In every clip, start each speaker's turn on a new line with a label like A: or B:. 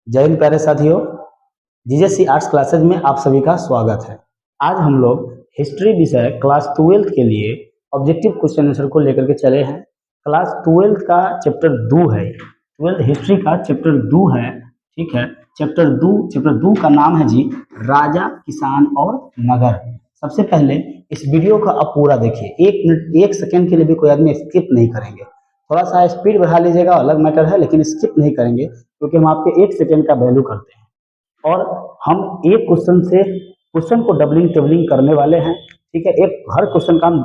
A: जय हिंद प्यारे साथियों, जीजेसी आर्ट्स क्लासेज में आप सभी का स्वागत है। आज हम लोग हिस्ट्री विषय क्लास 12th के लिए ऑब्जेक्टिव क्वेश्चन आंसर को लेकर के चले हैं। क्लास 12th का चैप्टर 2 है, 12th हिस्ट्री का चैप्टर 2 है। ठीक है, चैप्टर 2 का नाम है जी राजा, किसान और नगर। सबसे पहले इस वीडियो को आप पूरा देखिए, 1 मिनट 1 सेकेंड के लिए भी कोई आदमी स्किप नहीं करेंगे। थोड़ा सा स्पीड बढ़ा लीजिएगा, अलग मैटर है, लेकिन स्किप नहीं करेंगे क्योंकि हम आपके 1 सेकेंड का वैल्यू करते हैं और हम एक क्वेश्चन को डबलिंग टेबलिंग करने वाले हैं। ठीक है, एक हर क्वेश्चन का हम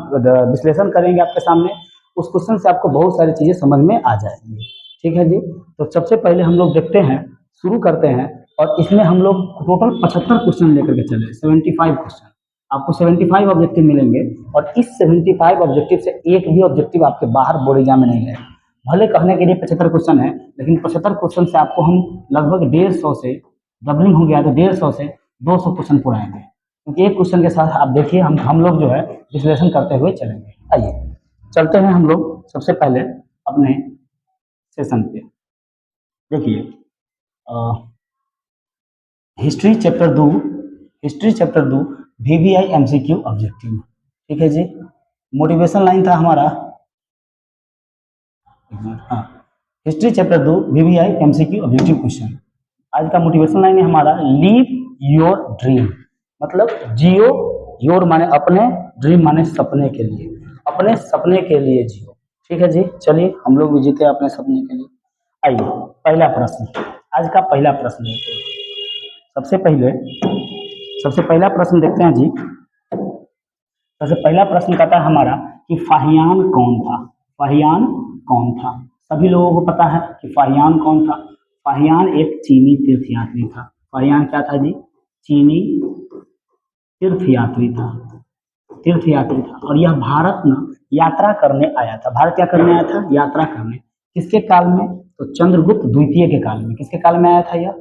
A: विश्लेषण करेंगे आपके सामने। उस क्वेश्चन से आपको बहुत सारी चीजें समझ में आ जाएंगी। ठीक है जी, तो सबसे पहले हम लोग देखते हैं, शुरू करते हैं। और इसमें हम लोग टोटल 75 क्वेश्चन लेकर के चले, 75 क्वेश्चन। आपको 75 ऑब्जेक्टिव मिलेंगे और इस 75 ऑब्जेक्टिव से एक भी ऑब्जेक्टिव आपके बाहर बोर्ड एग्जाम में नहीं है। भले कहने के लिए 75 क्वेश्चन है, लेकिन 75 क्वेश्चन से आपको हम लगभग 150 से डबलिंग हो गया तो 150 से 200 क्वेश्चन पुराएंगे, क्योंकि एक क्वेश्चन के साथ आप देखिए हम लोग जो है विश्लेषण करते हुए चलेंगे। आइए चलते हैं हम लोग सबसे पहले अपने सेशन पे। देखिए history chapter 2 VVI MCQ objective. ठीक है जी, मोटिवेशन लाइन था हमारा, हाँ, history chapter 2 VVI MCQ objective question. आज का मोटिवेशन लाइन है हमारा लीव योर ड्रीम, मतलब जियो, योर माने अपने, ड्रीम माने सपने के लिए, अपने सपने के लिए जियो। ठीक है जी, चलिए हम लोग भी जीते अपने सपने के लिए। आइए पहला प्रश्न, आज का पहला प्रश्न देखते हैं। सबसे पहला प्रश्न देखते हैं जी। सबसे पहला प्रश्न कहता है हमारा कि फाहियान कौन था। फाहियान कौन था? सभी लोगों को पता है कि फाहियान कौन था। फाहियान एक चीनी तीर्थयात्री था। फाहियान क्या था जी? चीनी तीर्थयात्री था, और यह भारत न यात्रा करने आया था। भारत क्या करने आया था? यात्रा करने। किसके काल में? तो चंद्रगुप्त द्वितीय के काल में। किसके काल में आया था यह?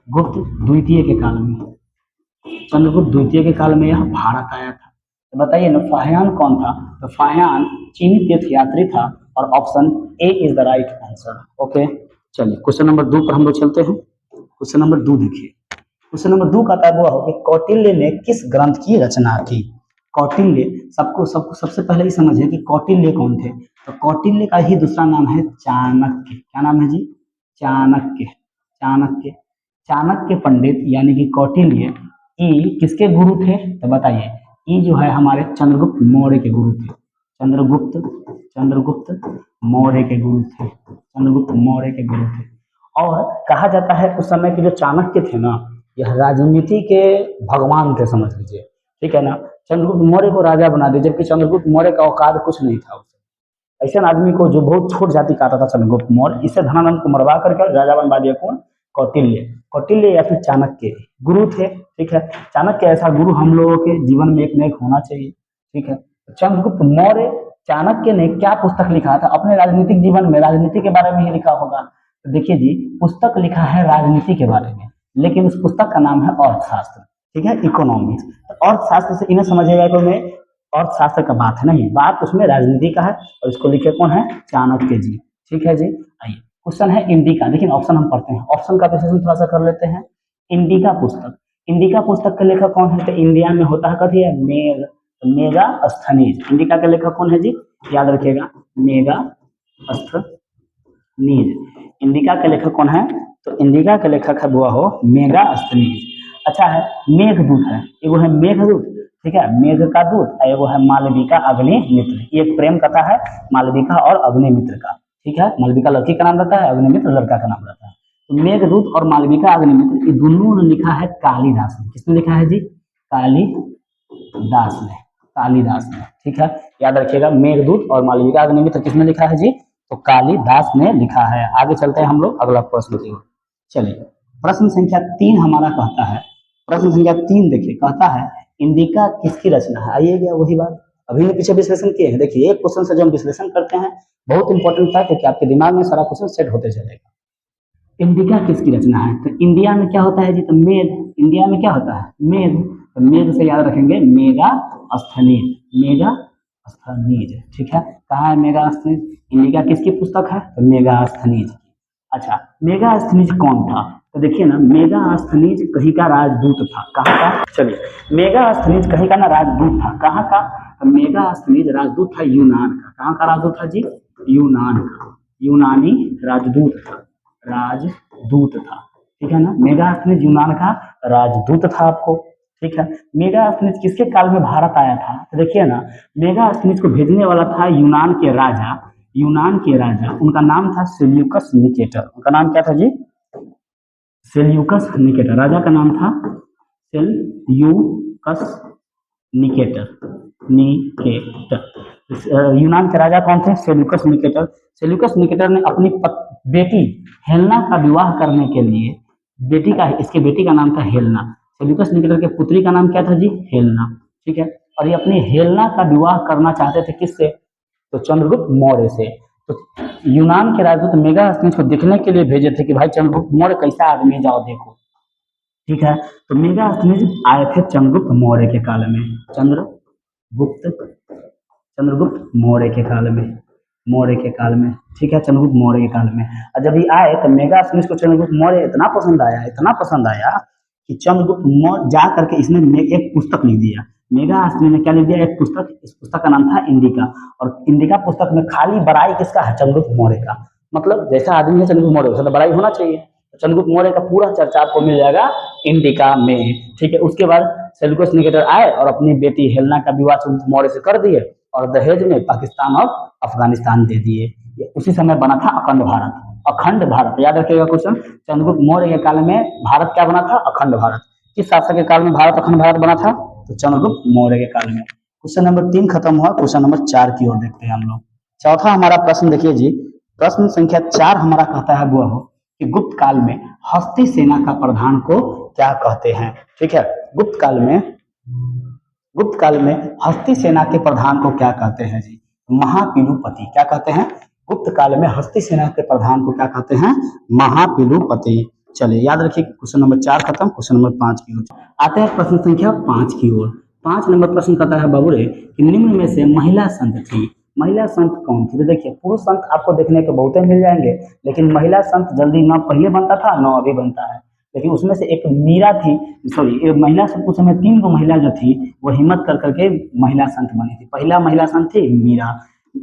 A: गुप्त द्वितीय के काल में। चंद्रगुप्त द्वितीय के काल में यह भारत आया था। तो बताइए ना, फाहियान कौन था? तो फाहियान चीनी तीर्थयात्री था और option A is the right answer. Okay, चलिए क्वेश्चन नंबर 2 पर हम लोग चलते हैं। क्वेश्चन नंबर 2 देखिए। क्वेश्चन नंबर 2 का तय हुआ हो कि कौटिल्य ने किस ग्रंथ की रचना की। कौटिल्य, सबको सबसे पहले ही समझिए कि कौटिल्य कौन थे। तो कौटिल्य का ही दूसरा नाम है चाणक्य। क्या नाम है जी? चाणक्य पंडित यानी कि कौटिल्य ई किसके गुरु थे? तो बताइए, ई जो है हमारे चंद्रगुप्त मौर्य के गुरु थे। चंद्रगुप्त मौर्य के गुरु थे। और कहा जाता है उस समय के जो चाणक्य थे ना, यह राजनीति के भगवान थे, समझ लीजिए। ठीक है ना, चंद्रगुप्त मौर्य को राजा बना दिया, जबकि चंद्रगुप्त मौर्य का औकात कुछ नहीं था। ऐसे आदमी को जो बहुत छोट जाति का आता था चंद्रगुप्त मौर्य, इसे धनानंद को मरवा करके राजा बनवा दिया। कौन? कौटिल्य या फिर चाणक्य गुरु थे। ठीक है, चाणक्य ऐसा गुरु हम लोगों के जीवन में एक न एक होना चाहिए। ठीक है, चंद्रगुप्त मौर्य, चाणक्य ने क्या पुस्तक लिखा था अपने राजनीतिक जीवन में? राजनीति के बारे में ही लिखा होगा। तो देखिए जी, पुस्तक लिखा है राजनीति के बारे में, लेकिन उस पुस्तक का नाम है अर्थशास्त्र। ठीक है, इकोनॉमिक्स। अर्थशास्त्र से इन्हें समझिएगा तो मैं अर्थशास्त्र का बात है नहीं, बात उसमें राजनीति का है, और इसको लिखे कौन है? चाणक्य जी। ठीक है जी, आइए क्वेश्चन है इंडिका। लेकिन ऑप्शन हम पढ़ते हैं, ऑप्शन का विश्लेषण थोड़ा सा कर लेते हैं। इंडिका पुस्तक का लेखक कौन है? तो इंडिया में होता है कथी है? मेगास्थनीज। इंडिका का लेखक कौन है जी? याद रखिएगा, मेगास्थनीज। इंडिका का लेखक कौन है? तो इंडिका का लेखक है वो हो मेगास्थनीज। अच्छा है, मेघदूत है, एगो है मेघदूत, ठीक है, मेघ का दूत, एगो है मालविका अग्निमित्र। ये एक प्रेम कथा है मालविका और अग्निमित्र का। ठीक है, मालविका लड़की का नाम रहता है, अग्निमित्र लड़का का नाम रहता है। तो मेघदूत और मालविका अग्निमित्र, ये दोनों ने लिखा है कालिदास ने। किसने लिखा है जी? कालिदास ने। ठीक है, याद रखिएगा, मेघदूत और मालविका अग्निमित्र किसने लिखा है जी? तो कालिदास ने लिखा है। आगे चलते हैं हम लोग अगला प्रश्न की ओर। चलिए प्रश्न संख्या 3 हमारा कहता है, प्रश्न संख्या 3 देखिए, कहता है इंडिका किसकी रचना है? आइए गया वही बात अभी ने पीछे विश्लेषण किए हैं। देखिए एक क्वेश्चन से जो हम विश्लेषण करते हैं बहुत इंपॉर्टेंट था, क्योंकि आपके दिमाग में सारा क्वेश्चन सेट होते चलेगा। इंडिका किसकी रचना है? तो इंडिया में क्या होता है जी? तो मेघ। इंडिया में क्या होता है? मेघ। तो मेघ से याद रखेंगे मेगास्थनीज। ठीक है, कहाँ है मेगास्थनीज? इंडिका किसकी पुस्तक है? तो मेगास्थनीज। अच्छा, मेगास्थनीज कौन था? तो देखिए ना, मेगास्थनीज कहीं का राजदूत था। कहाँ का? चलिए, मेगास्थनीज कहीं का ना राजदूत था। कहाँ का? तो मेगास्थनीज राजदूत था यूनान का। कहाँ का राजदूत था जी? यूनान का। यूनानी राजदूत था। राजदूत था, ठीक है ना। मेगास्थनीज यूनान का राजदूत था आपको, ठीक है। मेगास्थनीज किसके काल में भारत आया था? तो देखिए ना, मेगास्थनीज को भेजने वाला था यूनान के राजा। यूनान के राजा, उनका नाम था सेल्यूकस निकेटर। उनका नाम क्या था जी? Seleucus Nicator. राजा का नाम था सेल्यूकस निकेटर। यूनान के राजा कौन थे? Seleucus Nicator. सेल्यूकस निकेटर ने अपनी बेटी हेलना का विवाह करने के लिए, इसके बेटी का नाम था हेलना। सेल्यूकस निकेटर के पुत्री का नाम क्या था जी? हेलना, ठीक है। और ये अपनी हेलना का विवाह करना चाहते थे किससे? तो चंद्रगुप्त मौर्य से। तो यूनान के राजदूत मेगास्थनीज को देखने के लिए भेजे थे कि भाई चंद्रगुप्त मौर्य कैसा आदमी है, जाओ देखो, ठीक है। तो मेगास्थनीज आए थे चंद्रगुप्त मौर्य के काल में। चंद्रगुप्त मौर्य के काल में, मौर्य के काल में, ठीक है, चंद्रगुप्त मौर्य के काल में। और जब ये आए तो मेगास्थनीज को चंद्रगुप्त मौर्य इतना पसंद आया, इतना पसंद आया कि चंद्रगुप्त मौर्य जा करके इसने एक पुस्तक लिख दिया। मेगास्थनीज ने क्या लिख दिया? एक पुस्तक। इस पुस्तक का नाम था इंडिका। और इंडिका पुस्तक में खाली बड़ाई किसका है? चंद्रगुप्त मौर्य का। मतलब जैसा आदमी है चंद्रगुप्त मौर्य, वैसा तो बड़ाई होना चाहिए। चंद्रगुप्त मौर्य का पूरा चर्चा आपको मिल जाएगा इंडिका में, ठीक है। उसके बाद सेल्यूकस निकेटर आए और अपनी बेटी हेलना का विवाह चंद्रगुप्त मौर्य से कर दिए और दहेज में पाकिस्तान और अफगानिस्तान दे दिए। उसी समय बना था अखंड भारत। अखंड भारत, याद रखिएगा क्वेश्चन। चंद्रगुप्त मौर्य के काल में भारत क्या बना था? अखंड भारत। किस शासक के काल में भारत अखंड भारत बना था? तो चंद्रगुप्त मौर्य के काल में। क्वेश्चन नंबर 3 खत्म हुआ। क्वेश्चन नंबर 4 की ओर देखते हैं हम लोग। चौथा हमारा प्रश्न देखिए जी, प्रश्न संख्या 4 हमारा कहता है वह कि गुप्त काल में हस्ती सेना का प्रधान को क्या कहते हैं? ठीक है, गुप्त काल में हस्ती सेना के प्रधान को क्या कहते हैं जी? महापिलुपति। क्या कहते हैं? गुप्त काल में हस्ती सेना के प्रधान को क्या कहते हैं? महापिलुपति। चलिए याद रखिए, क्वेश्चन नंबर 4 खत्म। क्वेश्चन नंबर 5 की ओर आते हैं। प्रश्न संख्या 5 की ओर। 5 नंबर प्रश्न कहता है बाबूरे कि निम्न में से महिला संत थी। महिला संत कौन थी? तो देखिए, पुरुष संत आपको देखने को बहुते मिल जाएंगे, लेकिन महिला संत जल्दी न पहले बनता था न अभी बनता है। लेकिन उसमें से एक मीरा थी, सॉरी, महिला संत उस समय 3 गो महिला जो थी वो हिम्मत कर करके महिला संत बनी थी। पहला महिला संत थी मीरा,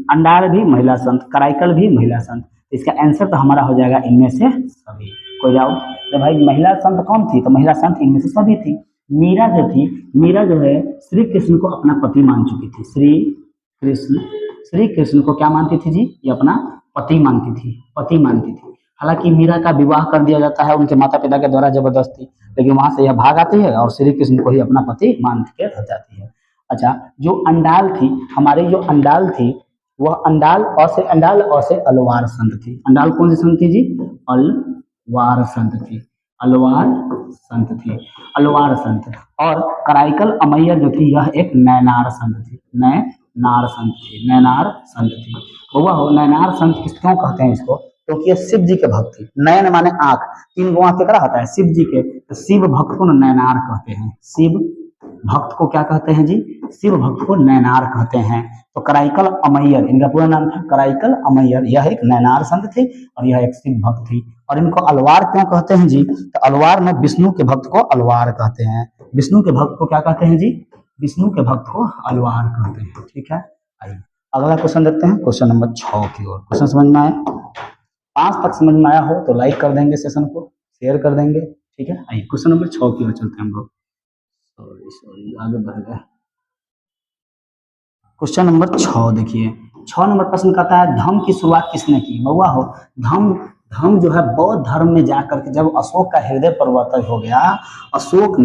A: अंडार भी महिला संत, कराइकल भी महिला संत। इसका आंसर तो हमारा हो जाएगा इनमें से सभी। कोई डाउट? तो भाई महिला संत कौन थी? तो महिला संत इनमें से सभी थी। मीरा जो थी, मीरा जो है श्री कृष्ण को अपना पति मान चुकी थी। श्री कृष्ण को क्या मानती थी जी? ये अपना पति मानती थी। हालांकि मीरा का विवाह कर दिया जाता है उनके माता पिता के द्वारा जबरदस्ती, लेकिन वहां से यह भाग आती है और श्री कृष्ण को ही अपना पति मान के रह जाती है। अच्छा, जो अंडाल थी, हमारी जो अंडाल थी, वह अंडाल और से अलवार संत थी। अंडाल कौन सी संत थी जी? अलवार संत थी। अलवार संत। और कराइकल अमैया जो थी, यह एक नैनार संत थी। नैनार संत थी। हुआ हो नैनार संत किस क्यों कहते हैं इसको? क्योंकि ये शिव जी के भक्त थी। नयन माने आंख, 3 गो आंख केकरा होता है? शिव जी के। तो शिव भक्त को नैनार कहते हैं। शिव भक्त को क्या कहते हैं जी? शिव भक्त को नैनार कहते हैं। तो कराइकल अमैयर इनका पूरा नाम था, कराइकल अमैयर। यह एक नैनार संत थे और यह एक शिव भक्त थी। और इनको अलवार क्यों कहते हैं जी? तो अलवार में विष्णु के भक्त को अलवार कहते हैं। विष्णु के भक्त को क्या कहते हैं जी? विष्णु के भक्त को अलवार कहते हैं। ठीक है, आइए अगला क्वेश्चन देखते हैं, क्वेश्चन नंबर 6 की ओर। क्वेश्चन समझ में आया? 5 तक समझ में आया हो तो लाइक कर देंगे, सेशन को शेयर कर देंगे। ठीक है, आइए क्वेश्चन नंबर 6 की ओर चलते हैं हम लोग। सॉरी आगे बढ़ गए। क्वेश्चन नंबर 6 देखिए, 6 नंबर प्रश्न कहता है धम्म की शुरुआत किसने की? बउआ हो, धम्म जो है बौद्ध धर्म में जाकर के जब अशोक का हृदय परिवर्तन हो गया, अशोक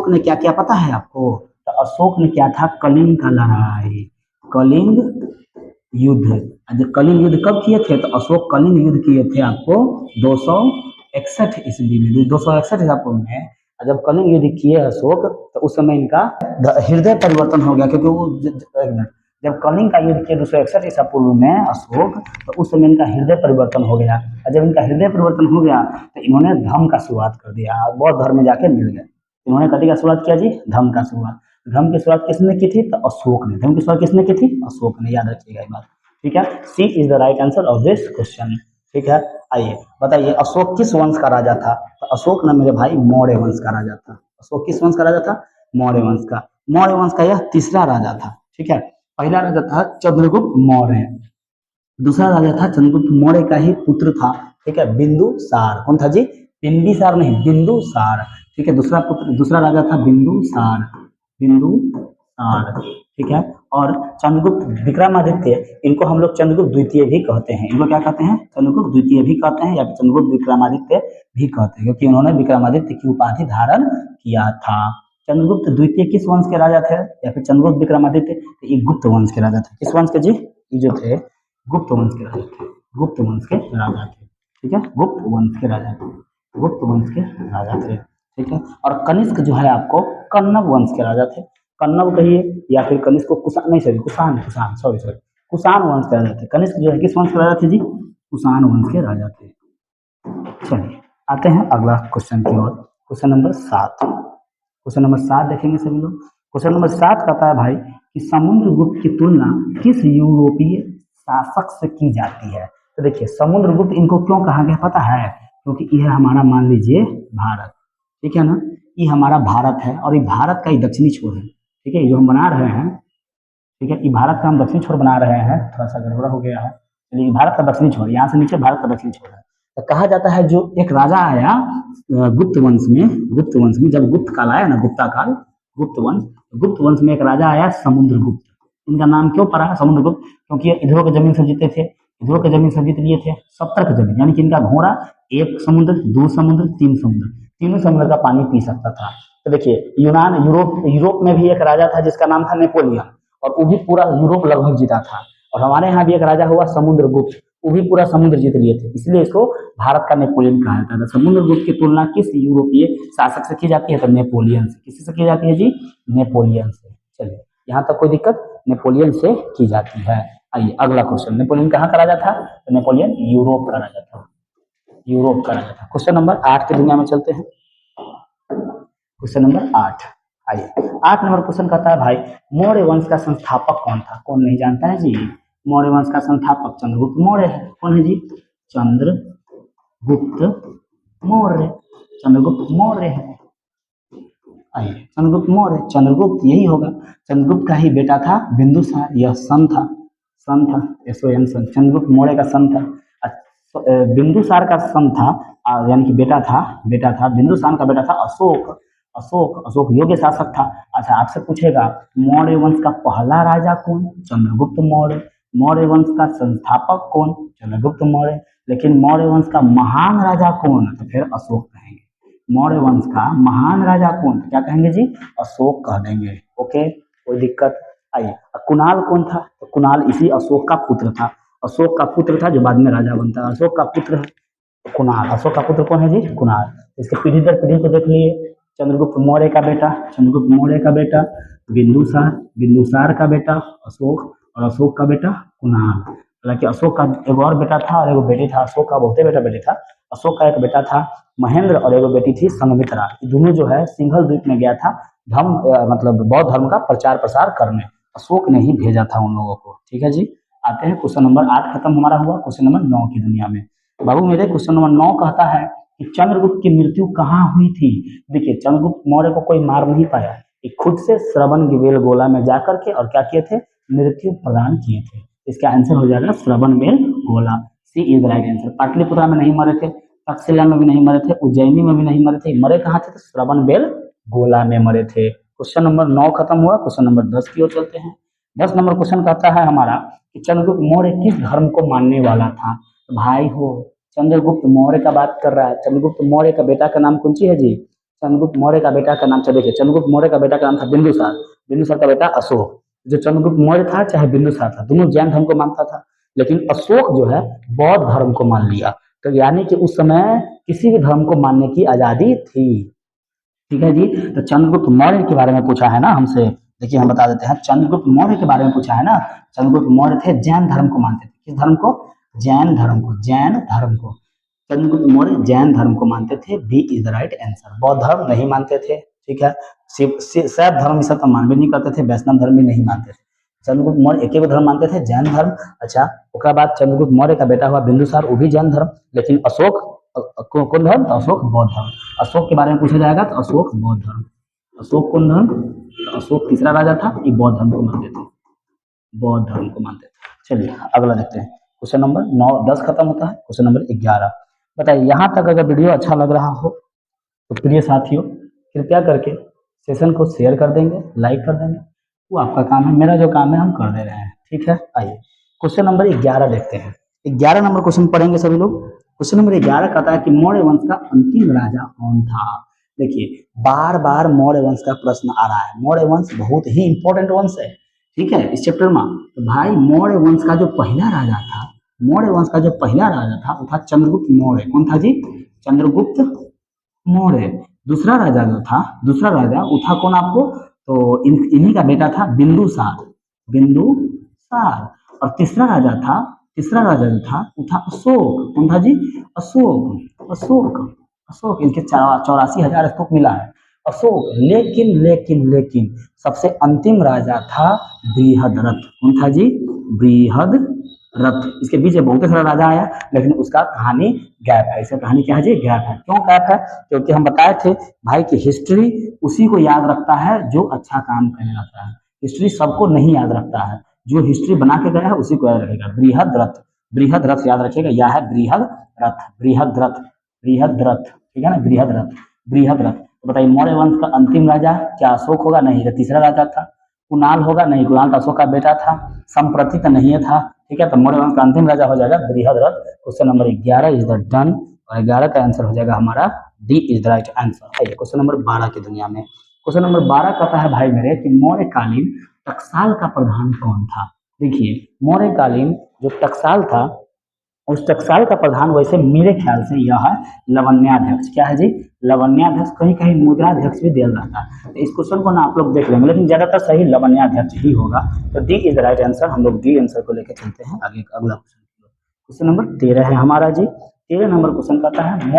A: ने क्या किया पता है आपको? तो अशोक ने क्या था? कलिंग का लड़ाई, कलिंग युद्ध। जब कलिंग युद्ध कब किए थे? तो अशोक कलिंग युद्ध किए थे आपको 261 ईस्वी में, 261 ईसा पूर्व में। जब कलिंग युद्ध किए अशोक, तो उस समय इनका हृदय परिवर्तन हो गया, क्योंकि वो जब कलिंग का युद्ध किया 261 ईसा पूर्व में अशोक, तो उस समय इनका हृदय परिवर्तन हो गया। और जब इनका हृदय परिवर्तन हो गया तो इन्होंने धम्म का शुरुआत कर दिया, बौद्ध धर्म में जाके मिल गए। इन्होंने कथी का शुरुआत किया जी? धम्म का शुरुआत। धम्म की शुरुआत किसने की थी? तो अशोक ने। धम्म की शुरुआत किसने की थी? अशोक ने, याद रखिएगा ये बात। ठीक है, C is the right answer of this question. ठीक है। आइए बताइए, अशोक किस वंश का राजा था? तो अशोक ना मेरे भाई मौर्य वंश का राजा था। अशोक किस वंश का राजा था? मौर्य वंश का। मौर्य वंश का यह तीसरा राजा था, ठीक है। पहला राजा था चंद्रगुप्त मौर्य, दूसरा राजा था चंद्रगुप्त मौर्य का ही पुत्र था, ठीक है, बिंदुसार। कौन था जी? बिंबिसार नहीं, बिंदुसार, ठीक है। दूसरा राजा था बिंदुसार, बिंदुसार, ठीक है। और चंद्रगुप्त विक्रमादित्य, इनको हम लोग चंद्रगुप्त द्वितीय भी कहते हैं। इनको क्या कहते हैं? चंद्रगुप्त द्वितीय भी कहते हैं या फिर चंद्रगुप्त विक्रमादित्य भी कहते हैं, क्योंकि उन्होंने विक्रमादित्य की उपाधि धारण किया था। चंद्रगुप्त द्वितीय किस वंश के राजा थे? या फिर चंद्रगुप्त विक्रमादित्य? ये गुप्त वंश के राजा थे। किस वंश के जी? ये जो थे गुप्त वंश के राजा थे, गुप्त वंश के राजा थे, ठीक है। गुप्त वंश के राजा थे, गुप्त वंश के राजा थे, ठीक है। और कनिष्क जो है आपको कन्नव वंश के राजा थे। कन्नव कहिए या फिर कनिष्क को कुषाण नहीं, sorry Kushan, Kushan, sorry sorry, Kushan वंश के राजा थे। कनिष्क जो है किस वंश के राजा थे जी? कुषाण वंश के राजा थे। चलिए आते हैं अगला क्वेश्चन की ओर। क्वेश्चन नंबर 7, क्वेश्चन नंबर 7 देखेंगे सभी लोग। क्वेश्चन नंबर 7 कहता है भाई कि समुद्रगुप्त की तुलना किस यूरोपीय शासक से की जाती है? तो देखिए समुद्रगुप्त इनको क्यों कहा गया पता है? क्योंकि यह हमारा मान लीजिए भारत, ठीक है ना, ये हमारा भारत है और ये भारत का ही दक्षिणी छोर है, ठीक है। ये जो हम बना रहे हैं, ठीक है, ये भारत का हम दक्षिणी छोर बना रहे हैं, थोड़ा सा गड़बड़ा हो गया है, चलिए भारत का दक्षिणी छोर, यहाँ से नीचे भारत का दक्षिणी छोर है। तो कहा जाता है जो एक राजा आया गुप्त वंश में, गुप्त वंश में जब गुप्त काल आया ना, गुप्ता काल, गुप्त वंश में एक राजा आया समुद्रगुप्त। इनका नाम क्यों पड़ा है समुद्रगुप्त? क्योंकि ये इधरों की जमीन से जीते थे, इधरों की जमीन से जीत लिए थे, 70 की जमीन, यानी कि इनका घोड़ा एक समुद्र, दो समुद्र, तीन समुद्र, तीनों समुद्र का पानी पी सकता था। तो देखिए यूनान, यूरोप में भी एक राजा था जिसका नाम था नेपोलियन, और वो भी पूरा यूरोप लगभग जीता था। और हमारे यहाँ भी एक राजा हुआ समुद्रगुप्त, वो भी पूरा समुद्र जीत लिए थे, इसलिए इसको भारत का नेपोलियन कहा जाता है। समुद्रगुप्त की तुलना किस यूरोपीय शासक से की जाती है? तो नेपोलियन से। किसी से की जाती है जी? नेपोलियन से। चलिए यहाँ तक कोई दिक्कत? नेपोलियन से की जाती है। आइए अगला क्वेश्चन, नेपोलियन कहाँ का राजा था? तो नेपोलियन यूरोप का राजा था, यूरोप का राजा था। क्वेश्चन नंबर 8 की दुनिया में चलते हैं। क्वेश्चन नंबर 8, आइए 8 नंबर क्वेश्चन कहता है भाई मौर्य वंश का संस्थापक कौन था? कौन नहीं जानता है जी? मौर्य वंश का संस्थापक चंद्रगुप्त मौर्य है। कौन है जी? चंद्रगुप्त मौर्य, चंद्रगुप्त मौर्य है। आइए चंद्रगुप्त मौर्य, चंद्रगुप्त यही होगा। चंद्रगुप्त का ही बेटा था बिंदुसार, यह सन था, सन था, SON सन, चंद्रगुप्त मौर्य का सन था। बिंदुसार का सन था, यानी कि बेटा था बिंदुसार का बेटा था अशोक। अशोक योग्य शासक था। अच्छा आपसे पूछेगा मौर्य वंश का पहला राजा कौन? चंद्रगुप्त मौर्य। मौर्य वंश का संस्थापक कौन? चंद्रगुप्त मौर्य। लेकिन मौर्य वंश का महान राजा कौन? तो फिर अशोक कहेंगे। मौर्य वंश का महान राजा कौन? क्या कहेंगे जी? अशोक कह देंगे। ओके, कोई दिक्कत? आइए कुणाल कौन था? तो कुणाल इसी अशोक का पुत्र था, अशोक का पुत्र था जो बाद में राजा बनता है, अशोक का पुत्र है कुणाल। अशोक का पुत्र कौन है जी? कुणाल। इसके पीढ़ी दर पीढ़ी को देख लिए, चंद्रगुप्त मौर्य का बेटा, चंद्रगुप्त मौर्य का बेटा बिंदुसार, बिंदुसार का बेटा अशोक, और अशोक का बेटा कुणाल। हालांकि अशोक का एक और बेटा था और एक बेटी था, अशोक का बहुते बेटे था। अशोक का एक बेटा था महेंद्र और एक बेटी थी संघमित्रा। दोनों जो है सिंघल द्वीप में गया था धर्म, मतलब बौद्ध धर्म का प्रचार प्रसार करने, अशोक ने ही भेजा था उन लोगों को। ठीक है जी, आते हैं क्वेश्चन नंबर 8 खत्म हमारा हुआ, क्वेश्चन नंबर 9 की दुनिया में। बाबू मेरे क्वेश्चन नंबर 9 कहता है कि चंद्रगुप्त की मृत्यु कहाँ हुई थी? देखिए चंद्रगुप्त मौर्य को कोई मार नहीं पाया, ये खुद से श्रवण गोला में जाकर के और क्या किए थे? मृत्यु प्रदान किए थे। इसका आंसर हो जाएगा श्रवण गोला, सी इज राइट आंसर। पाटलिपुत्रा में नहीं मरे थे, तक्षशिला में भी नहीं मरे थे, उज्जैनी में भी नहीं मरे थे, मरे कहाँ थे? तो श्रवण गोला में मरे थे। क्वेश्चन नंबर 9 खत्म हुआ, क्वेश्चन नंबर 10 की ओर चलते हैं। 10 नंबर क्वेश्चन कहता है हमारा कि चंद्रगुप्त मौर्य किस धर्म को मानने वाला था? तो भाई हो चंद्रगुप्त मौर्य का बात कर रहा है। चंद्रगुप्त मौर्य का बेटा का नाम कौन सी है जी? चंद्रगुप्त मौर्य का बेटा का नाम, देखिए चंद्रगुप्त मौर्य का बेटा का नाम था बिंदुसार, बिंदुसार का बेटा अशोक। जो चंद्रगुप्त मौर्य था चाहे बिंदुसार था, दोनों जैन धर्म को मानता था, लेकिन अशोक जो है बौद्ध धर्म को मान लिया। तो यानी कि उस समय किसी भी धर्म को मानने की आजादी थी। ठीक है जी, तो चंद्रगुप्त मौर्य के बारे में पूछा है ना हमसे, देखिए हम बता देते हैं। चंद्रगुप्त मौर्य के बारे में पूछा है ना, चंद्रगुप्त मौर्य थे जैन धर्म को मानते थे। किस धर्म को? जैन धर्म को, जैन धर्म को। चंद्रगुप्त मौर्य जैन धर्म को मानते थे, B is the right answer. बौद्ध धर्म नहीं मानते थे, ठीक है। शैव धर्म इसे तो मान भी नहीं करते थे, वैष्णव धर्म भी नहीं मानते थे। चंद्रगुप्त मौर्य एक धर्म मानते थे, जैन धर्म। अच्छा, उसके बाद चंद्रगुप्त मौर्य का बेटा हुआ बिंदुसार, वो भी जैन धर्म। लेकिन अशोक कौन धर्म? तो अशोक बौद्ध धर्म। अशोक के बारे में पूछा जाएगा तो अशोक बौद्ध धर्म। अशोक कौन धर्म? तो अशोक तीसरा राजा था, ये बौद्ध धर्म को मानते थे, बौद्ध धर्म को मानते थे। चलिए अगला देखते हैं। क्वेश्चन नंबर 9 10 खत्म होता है, क्वेश्चन नंबर 11 बताइए। यहाँ तक अगर वीडियो अच्छा लग रहा हो तो प्रिय साथियों कृपया करके सेशन को शेयर कर देंगे, लाइक कर देंगे, वो आपका काम है, मेरा जो काम है हम कर दे रहे हैं। ठीक है, आइए क्वेश्चन नंबर 11 देखते हैं। 11 नंबर क्वेश्चन पढ़ेंगे सभी लोग। क्वेश्चन नंबर 11 कहता है कि मौर्य वंश का अंतिम राजा कौन था? देखिए, बार बार मौर्य वंश का प्रश्न आ रहा है। मौर्य वंश बहुत ही इंपॉर्टेंट वंश है, ठीक है, इस चैप्टर में। तो भाई मौर्य वंश का जो पहला राजा था, मौर्य वंश का जो पहला राजा था वो था चंद्रगुप्त मौर्य। कौन था जी? चंद्रगुप्त मौर्य। दूसरा राजा जो था, दूसरा राजा वो था कौन आपको? तो इन्हीं का बेटा था बिंदुसार, बिंदुसार। और तीसरा राजा था, तीसरा राजा जो था वो था अशोक। कौन था जी? अशोक, अशोक, अशोक। इनके 84,000 स्तूप मिला है, अशोक। लेकिन लेकिन लेकिन सबसे अंतिम राजा था बृहद्रथ। कौन था जी? बृहद्रथ। इसके बीच में बहुत सारा राजा आया, लेकिन उसका कहानी गैप है। इसका कहानी क्या है जी? गैप है। क्यों गैप है? क्योंकि हम बताए थे भाई कि हिस्ट्री उसी को याद रखता है जो अच्छा काम करने लगता है। हिस्ट्री सबको नहीं याद रखता है, जो हिस्ट्री बना के गया है उसी को याद रखेगा। बृहद्रथ, बृहद्रथ याद रखिएगा, यह है बृहद्रथ, बृहद्रथ, बृहद्रथ, ठीक है ना, बृहद्रथ, बृहद्रथ। तो बताइए मौर्य वंश का अंतिम राजा क्या अशोक होगा? नहीं, तो तीसरा राजा था। कुणाल होगा? नहीं, कुणाल तो अशोक का बेटा था। संप्रति तो नहीं था, ठीक है। तो मौर्य वंश का अंतिम राजा हो जाएगा Brihadratha. Question number 11 is the done, और 11 का आंसर हो जाएगा हमारा D is the right answer. आइए क्वेश्चन नंबर 12 की दुनिया में। क्वेश्चन नंबर 12 कहता है भाई मेरे कि मौर्यकालीन टकसाल का प्रधान कौन था? देखिए, मौर्यकालीन जो टकसाल था, उस टकसाल का प्रधान वैसे मेरे ख्याल से यह है लवण्याध्यक्ष। क्या है जी? लवण्याध्यक्ष। कहीं कहीं मुद्राध्यक्ष भी दिया जाता है। तो इस क्वेश्चन को ना आप लोग देख लेंगे, लेकिन ज्यादातर सही लवण्याध्यक्ष ही होगा। तो D is the right answer. हम लोग डी आंसर को लेकर चलते हैं आगे। अगला क्वेश्चन, क्वेश्चन नंबर 13 है हमारा जी। 13 नंबर क्वेश्चन कहता है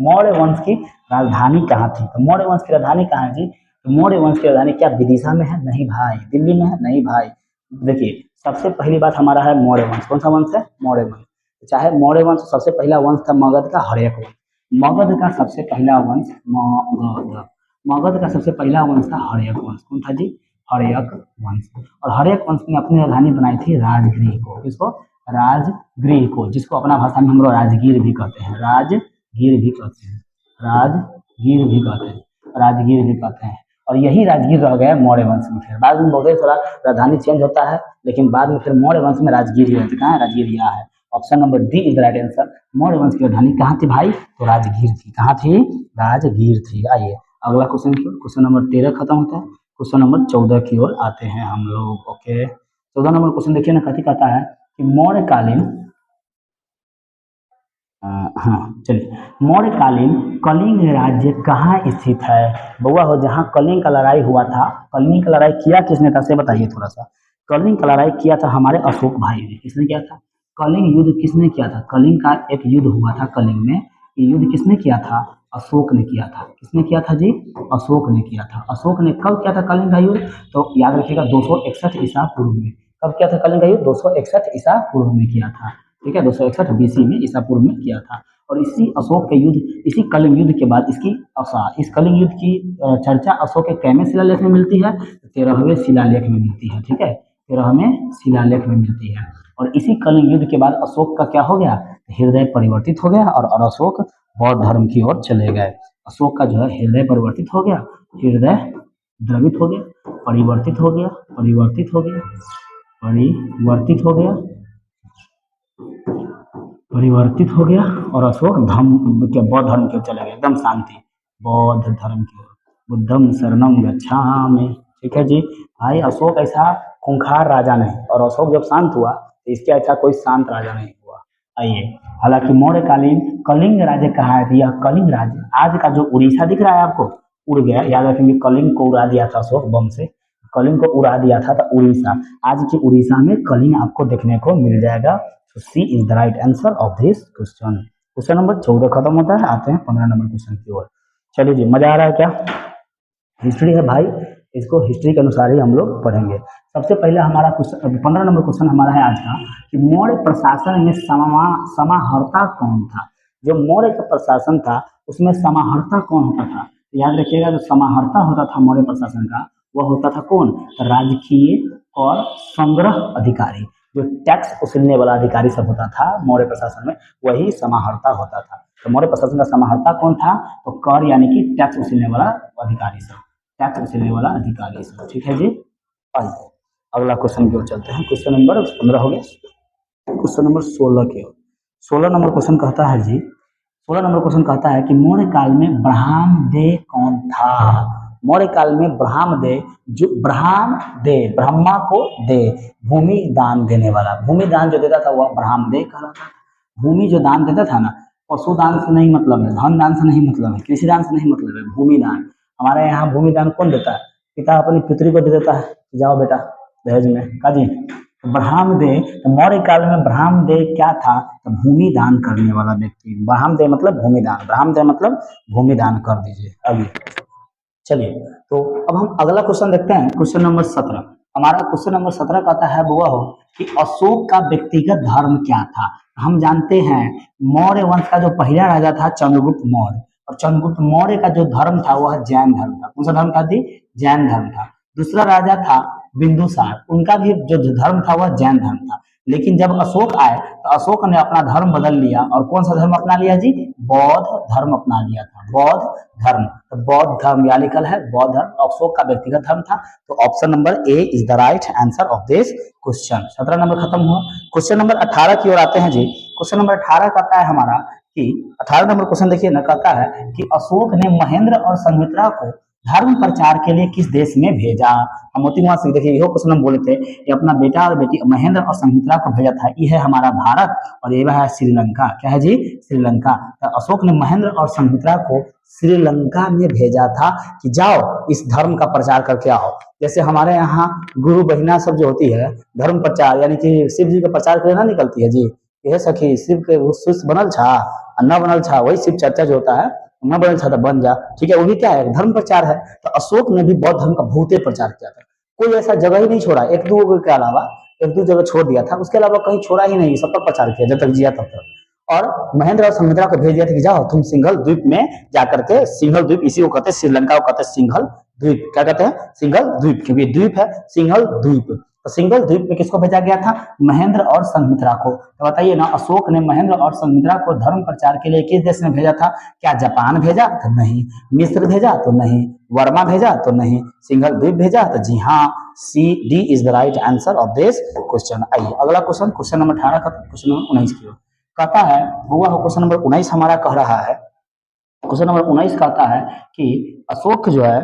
A: मौर्य वंश की राजधानी कहाँ थी? तो मौर्य वंश की राजधानी कहाँ है जी? तो मौर्य वंश की राजधानी क्या विदिशा में है? नहीं भाई। दिल्ली में है? नहीं भाई। देखिए, सबसे पहली बात हमारा है मौर्य वंश। कौन सा वंश है? मौर्य वंश। चाहे मौर्य वंश सबसे पहला वंश था मगध का हर्यक वंश। मगध का सबसे पहला वंश मगध, मगध का सबसे पहला वंश था हर्यक वंश। कौन था जी? हर्यक वंश। और हर्यक वंश ने अपनी राजधानी बनाई थी राजगृह को। किसको? राजगृह को, जिसको अपना भाषा में हम लोग राजगीर भी कहते हैं, राजगीर भी कहते हैं, राजगीर भी कहते हैं, राजगीर भी कहते हैं। और यही राजगीर रह गया मौर्य वंश में। फिर बाद में बहुत सारा राजधानी चेंज होता है, लेकिन बाद में फिर मौर्य वंश में राजगीर ही रहती। कहाँ है? राजगीर यहाँ है। Option number D is the right answer. Maurya वंश की राजधानी कहाँ थी भाई? तो राजगीर थी। कहाँ थी? राजगीर थी। आइए अगला क्वेश्चन की ओर। क्वेश्चन नंबर 13 खत्म होता है, क्वेश्चन नंबर 14 की ओर आते हैं हम लोग। ओके, 14 नंबर क्वेश्चन देखिए ना, कथी कहता है कि मौर्यकालीन, हाँ चलिए, मौर्यकालीन कलिंग राज्य कहाँ स्थित है? बउआ हो, जहाँ कलिंग का लड़ाई हुआ था, कलिंग का लड़ाई किया किसने था से बताइए थोड़ा सा। कलिंग का लड़ाई किया था हमारे अशोक भाई ने। किसने किया था? कलिंग युद्ध किसने किया था? कलिंग का एक युद्ध हुआ था कलिंग में। ये युद्ध किसने किया था? अशोक ने किया था। किसने किया था जी? अशोक ने किया था। अशोक ने कब किया था कलिंग का युद्ध? तो याद रखिएगा 261 ईसा पूर्व में। कब किया था कलिंग का युद्ध? 261 ईसा पूर्व में किया था, ठीक है, 261 बीसी में, ईसा पूर्व में किया था। और इसी अशोक के युद्ध, इसी कलिंग युद्ध के बाद इसकी इस कलिंग युद्ध की चर्चा अशोक के कैवें शिलालेख में मिलती है? 13वें शिलालेख में मिलती है, ठीक है, 13वें शिलालेख में मिलती है। और इसी कलिंग युद्ध के बाद अशोक का क्या हो गया? हृदय परिवर्तित हो गया, और अशोक बौद्ध धर्म की ओर चले गए। अशोक का जो है हृदय परिवर्तित हो गया, हृदय द्रवित हो गया, परिवर्तित हो गया, परिवर्तित हो गया, परिवर्तित हो गया, परिवर्तित हो गया, और अशोक धर्म के बौद्ध धर्म की ओर चले गए। एकदम शांति, बौद्ध धर्म की ओर। बुद्धम शरणम गच्छामि, ठीक है जी। भाई अशोक ऐसा खूंखार राजा नहीं, और अशोक जब शांत हुआ तो इसके ऐसा कोई शांत राजा नहीं हुआ। आइए, हालांकि मौर्यकालीन कलिंग राज्य कहा है? यह कलिंग राज्य आज का जो उड़ीसा दिख रहा है आपको, उड़ गया। याद रखेंगे कलिंग को उड़ा दिया था अशोक बम से, कलिंग को उड़ा दिया था। तो उड़ीसा, आज की उड़ीसा में कलिंग आपको देखने को मिल जाएगा। तो C is the right answer of this question. Question number 14 खत्म होता है, आते हैं 15 नंबर क्वेश्चन की ओर। चलिए जी, मजा आ रहा है क्या? हिस्ट्री है भाई, इसको हिस्ट्री के अनुसार ही हम लोग पढ़ेंगे। सबसे पहले हमारा क्वेश्चन 15 नंबर क्वेश्चन हमारा है आज का कि मौर्य प्रशासन में समाहर्ता कौन था। जो मौर्य का प्रशासन था उसमें समाहर्ता कौन होता था, याद रखिएगा। जो समाहर्ता होता था मौर्य प्रशासन का वह होता था कौन, राजकीय और संग्रह अधिकारी। जो टैक्स वसूलने वाला अधिकारी सब होता था मौर्य प्रशासन में वही समाहर्ता होता था। तो मौर्य प्रशासन का समाहर्ता कौन था, तो कर यानी कि टैक्स वसूलने वाला अधिकारी सब, टैक्स वसूलने वाला अधिकारी सब। ठीक है जी। आइए अगला क्वेश्चन की ओर चलते हैं। क्वेश्चन नंबर 15 हो गया, क्वेश्चन नंबर 16 की ओर। 16 नंबर क्वेश्चन कहता है जी, 16 नंबर क्वेश्चन कहता है कि मौर्य काल में ब्रह्मदेव कौन था। मौर्य काल में ब्रह्मदेव, जो ब्रह्मदेव ब्रह्मा को दे भूमि दान देने वाला, भूमि दान जो देता था वह ब्रह्मदेव कहलाता था। भूमि जो दान देता था ना, पशु दान से नहीं मतलब है, धन दान से नहीं मतलब है, कृषि दान से नहीं मतलब है, भूमि दान। हमारे यहाँ भूमि दान कौन देता है, पिता अपनी पुत्री को दे देता है, जाओ बेटा दहेज में काजी। ब्रह्मदेव, तो मौर्य काल में ब्रह्मदेव क्या था, तो भूमि दान करने वाला व्यक्ति। ब्रह्मदेव मतलब भूमि दान, ब्रह्मदेव मतलब भूमि दान कर दीजिए। अभी चलिए, तो अब हम अगला क्वेश्चन देखते हैं। क्वेश्चन नंबर 17 हमारा क्वेश्चन नंबर 17 कहता है वो हो कि अशोक का व्यक्तिगत धर्म क्या था। हम जानते हैं मौर्य वंश का जो पहला राजा था चंद्रगुप्त मौर्य, और चंद्रगुप्त मौर्य का जो धर्म था वह जैन धर्म था। कौन सा धर्म था जी, जैन धर्म था। दूसरा राजा था बिंदुसार, उनका भी जो धर्म था वह जैन धर्म था। लेकिन जब अशोक आए तो अशोक ने अपना धर्म बदल लिया, और कौन सा धर्म अपना लिया जी, बौद्ध धर्म अपना लिया था, बौद्ध धर्म। तो बौद्ध धर्म या लिखल है बौद्ध धर्म, अशोक का व्यक्तिगत धर्म था। तो option number A is the right answer of this question. 17 number खत्म हुआ। क्वेश्चन नंबर 18 की ओर आते हैं जी। क्वेश्चन नंबर 18 कहता है हमारा कि 18 नंबर क्वेश्चन देखिए ना, कहता है कि अशोक ने महेंद्र और संघमित्रा को धर्म प्रचार के लिए किस देश में भेजा। हम मोती वहां से देखिए यह क्वेश्चन हम बोले थे, ये अपना बेटा और बेटी महेंद्र और संघमित्रा को भेजा था। ये है हमारा भारत और ये है श्रीलंका। क्या है जी, श्रीलंका। तो अशोक ने महेंद्र और संघमित्रा को श्रीलंका में भेजा था कि जाओ इस धर्म का प्रचार करके आओ। जैसे हमारे यहाँ गुरु बहिना सब जो होती है धर्म प्रचार यानी कि शिव जी का प्रचार के लिए ना निकलती है जी, यह सखी शिव के शिष्य बनल छा न बनल छा, वही शिव चर्चा जो होता है, न बनल छा तो बन जा। ठीक है, वो भी क्या है, धर्म प्रचार है। तो अशोक ने भी बौद्ध धर्म का बहुते प्रचार किया था। कोई ऐसा जगह ही नहीं छोड़ा, एक दो के अलावा एक दो जगह छोड़ दिया था, उसके अलावा कहीं छोड़ा ही नहीं, सब पर प्रचार किया जब तक जिया तब तक। और महेंद्र और संघमित्रा को भेज दिया था कि जाओ तुम सिंघल द्वीप में जाकर के, सिंघल द्वीप इसी को कहते हैं, श्रीलंका को कहते हैं सिंघल द्वीप। क्या कहते हैं, सिंघल द्वीप, क्योंकि द्वीप है सिंघल द्वीप। तो सिंघल द्वीप में किसको भेजा गया था, महेंद्र और संघमित्रा को। तो बताइए ना, अशोक ने महेंद्र और संघमित्रा को धर्म प्रचार के लिए किस देश में भेजा था। क्या जापान भेजा तो नहीं, मिस्र भेजा तो नहीं, वर्मा भेजा तो नहीं, सिंघल द्वीप भेजा तो जी हाँ, C D is the right answer of this question. आइए अगला क्वेश्चन, क्वेश्चन नंबर 18 का क्वेश्चन नंबर 19 की ओर कहता है हुआ हो। क्वेश्चन नंबर 19 हमारा कह रहा है, क्वेश्चन नंबर 19 कहता है कि अशोक जो है,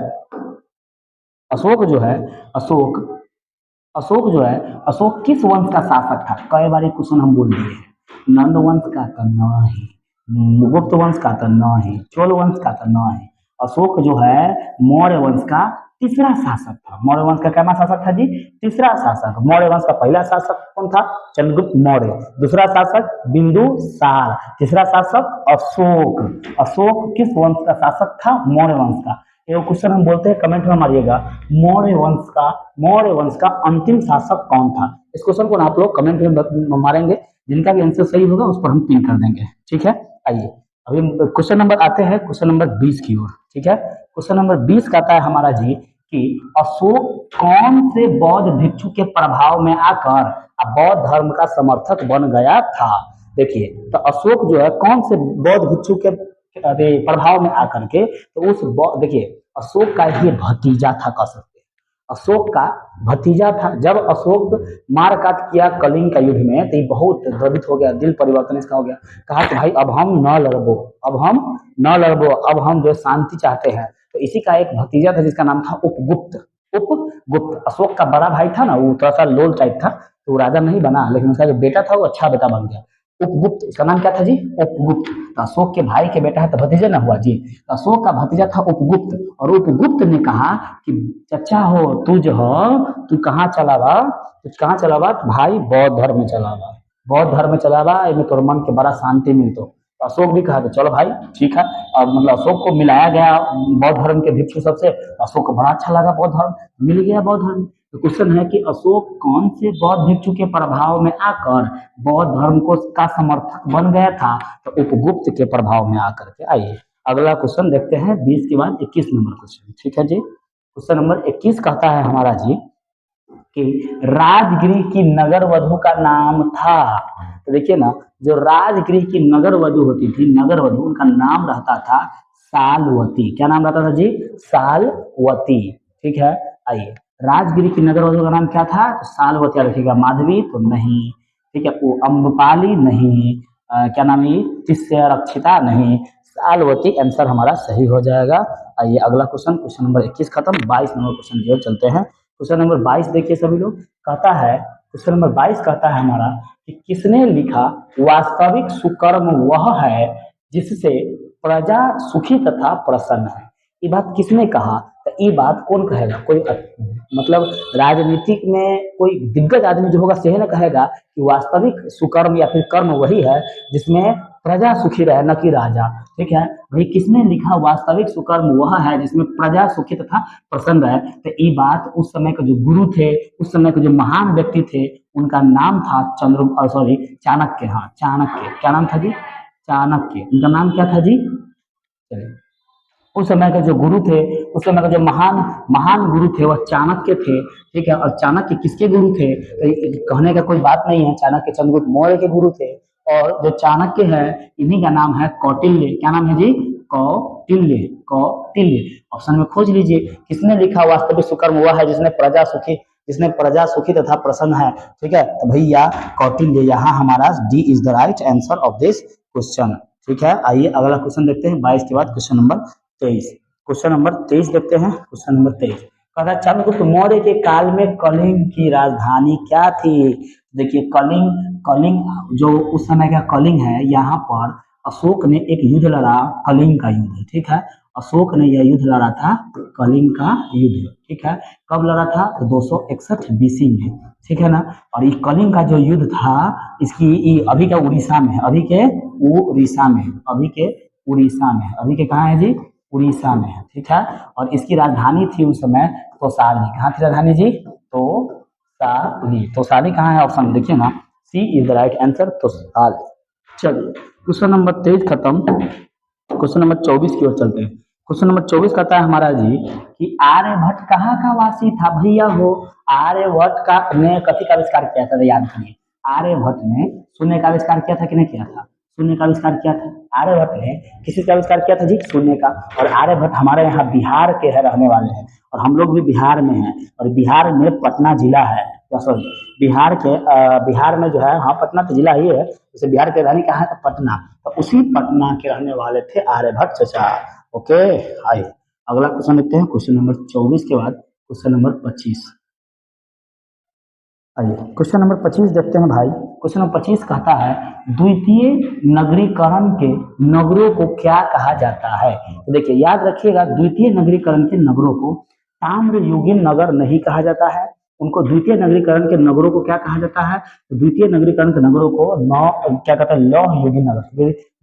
A: अशोक जो है, अशोक जो है, अशोक किस वंश का शासक था। कई बार क्वेश्चन हम बोल दिए हैं, नंद वंश का तो नहीं, गुप्त वंश का तो नहीं, चोल वंश का तो नहीं। अशोक जो है मौर्य वंश का तीसरा शासक था। मौर्य वंश का क्या शासक था जी, तीसरा शासक। मौर्य वंश का पहला शासक कौन था, चंद्रगुप्त मौर्य। दूसरा शासक बिंदुसार, तीसरा शासक अशोक। अशोक किस वंश का शासक था, मौर्य वंश का। ये क्वेश्चन हम बोलते हैं, कमेंट में मारिएगा, मौर्य वंश का अंतिम शासक कौन था। इस क्वेश्चन को आप लोग कमेंट में मारेंगे, जिनका भी आंसर सही होगा उस पर हम पिन कर देंगे। ठीक है, आइए अभी क्वेश्चन नंबर आते हैं, क्वेश्चन नंबर 20 की ओर। ठीक है, क्वेश्चन नंबर 20 कहता है हमारा जी कि अशोक कौन से बौद्ध भिक्षु के प्रभाव में आकर बौद्ध धर्म का समर्थक बन गया था। देखिए, तो अशोक जो है कौन से बौद्ध भिक्षु के प्रभाव में आकर के, तो उस देखिए अशोक का ये भतीजा था, कह सकते हैं अशोक का भतीजा था। जब अशोक मारकाट किया कलिंग का युद्ध में तो ये बहुत द्रवित हो गया, दिल परिवर्तन इसका हो गया। कहा कि भाई अब हम न लड़बो, अब हम जो शांति चाहते हैं। तो इसी का एक भतीजा था जिसका नाम था उपगुप्त। उपगुप्त अशोक का बड़ा भाई था ना, वो थोड़ा सा लोल टाइप था, तो राजा नहीं बना, लेकिन उसका जो बेटा था वो अच्छा बेटा बन गया। उपगुप्त, इसका नाम क्या था जी, उपगुप्त। तो अशोक के भाई के बेटा है तो भतीजा ना हुआ जी। तो अशोक का भतीजा था उपगुप्त, और उपगुप्त ने कहा कि चचा हो तू जो हो, तू कहाँ चला बा, भाई बौद्ध धर्म में चला बा, बौद्ध धर्म में चला बा, इनमें तोर मन के बड़ा शांति मिलतो। तो अशोक भी कहा था, चलो भाई ठीक है। अब मतलब अशोक को मिलाया गया बौद्ध धर्म के भिक्षु सबसे, तो अशोक को बड़ा अच्छा लगा बौद्ध धर्म, मिल गया बौद्ध धर्म। तो क्वेश्चन है कि अशोक कौन से बौद्ध भिक्षु के प्रभाव में आकर बौद्ध धर्म को का समर्थक बन गया था? तो उपगुप्त के प्रभाव में आकर के। आइए अगला क्वेश्चन देखते हैं 20 के बाद 21 नंबर क्वेश्चन। ठीक है जी, क्वेश्चन नंबर 21 कहता है हमारा जी कि राजगृह की नगर वधु का नाम था। तो देखिए ना, जो राजगृह की नगर वधु होती थी, नगर वधु, उनका नाम रहता था सालवती। क्या नाम रहता था जी? सालवती। ठीक है, आइए राजगृह की नगर वधु का नाम क्या था? तो सालवती रखिएगा। माधवी तो नहीं, ठीक है, वो अम्रपाली नहीं, क्या नाम है, तिस्या रक्षिता नहीं, सालवती आंसर हमारा सही हो जाएगा। आइए अगला क्वेश्चन, क्वेश्चन नंबर 21 खत्म, 22 नंबर क्वेश्चन जो चलते हैं। क्वेश्चन नंबर 22 देखिए सभी लोग, कहता है क्वेश्चन नंबर 22 कहता है हमारा कि किसने लिखा वास्तविक सुकर्म वह है जिससे प्रजा सुखी तथा प्रसन्न है। ये बात किसने कहा? तो ये बात कौन कहेगा? कोई मतलब राजनीतिक में कोई दिग्गज आदमी जो होगा सही ना कहेगा कि वास्तविक सुकर्म या फिर कर्म वही है जिसमें प्रजा सुखी रहे, न कि राजा। ठीक है, भाई किसने लिखा वास्तविक सुकर्म वह है जिसमें प्रजा सुखी तथा प्रसन्न रहे? तो ये बात उस समय के जो गुरु थे, उस समय के जो महान व्यक्ति थे, उनका नाम था चाणक्य। हाँ चाणक्य, क्या नाम था जी? चाणक्य। उनका नाम क्या था जी? चलिए, उस समय के जो गुरु थे, उस समय के जो महान महान गुरु थे वह चाणक्य थे। ठीक है, और चाणक्य किसके गुरु थे? तो कहने का कोई बात नहीं है, चाणक्य चंद्रगुप्त मौर्य के गुरु थे। और जो चाणक्य है, इन्हीं का नाम है कौटिल्य। क्या नाम है जी? कौटिल्य। कौटिल्य ऑप्शन में खोज लीजिए, किसने लिखा वास्तविक सुकर्म हुआ है जिसने प्रजा सुखी तथा प्रसन्न है। ठीक है, तो भैया कौटिल्य, यहाँ हमारा D is the right answer of this question. ठीक है, आइए अगला क्वेश्चन देखते हैं 22 के बाद क्वेश्चन नंबर 23। क्वेश्चन नंबर 23 देखते हैं। क्वेश्चन नंबर 23 कहता है चंद्रगुप्त मौर्य के काल में कलिंग की राजधानी क्या थी? देखिए कलिंग, कलिंग जो उस समय का कलिंग है, यहाँ पर अशोक ने एक युद्ध लड़ा, कलिंग का युद्ध। ठीक है, अशोक ने यह युद्ध लड़ा था, कलिंग का युद्ध। ठीक है, कब लड़ा था? तो 261 बीसी में। ठीक है ना, और ये कलिंग का जो युद्ध था, इसकी अभी का उड़ीसा में है, अभी के उड़ीसा में, अभी के उड़ीसा में, अभी के कहाँ है जी? उड़ीसा में है। ठीक है, और इसकी राजधानी थी उस समय तोसाली। कहाँ थी राजधानी जी? तोसाली। तोसाली कहाँ है? ऑप्शन देखिए ना, सी is the right answer, Tosali. चलिए क्वेश्चन नंबर 23 खत्म, क्वेश्चन नंबर 24 की ओर चलते हैं। क्वेश्चन नंबर 24 कहता है हमारा जी कि आर्यभट्ट कहाँ का वासी था? भैया हो, आर्यभट्ट का ने कथी का आविष्कार किया था? याद करिए, आर्यभट्ट ने शून्य का आविष्कार किया था कि नहीं किया था? शून्य का आविष्कार किया था आर्यभट्ट ने। किसी का आविष्कार किया था जी? शून्य का। और आर्यभट्ट हमारे यहाँ बिहार के है, रहने वाले हैं, और हम लोग भी बिहार में हैं, और बिहार में पटना जिला है। सॉरी, बिहार के बिहार में जो है, हाँ पटना तो जिला ही है, जैसे बिहार की राजधानी कहाँ है? पटना। तो उसी पटना के रहने वाले थे आर्यभट्ट चचा। ओके, आइए अगला क्वेश्चन देखते हैं। क्वेश्चन नंबर 24 के बाद क्वेश्चन नंबर 25। आइए क्वेश्चन नंबर 25 देखते हैं भाई। क्वेश्चन नंबर 25 कहता है द्वितीय नगरीकरण के नगरों को क्या कहा जाता है? तो देखिए याद रखिएगा, द्वितीय नगरीकरण के नगरों को ताम्रयुगीन नगर नहीं कहा जाता है, उनको द्वितीय नगरीकरण के नगरों को क्या कहा जाता है? तो द्वितीय नगरीकरण के नगरों को क्या कहता है? लौह युगीन नगर।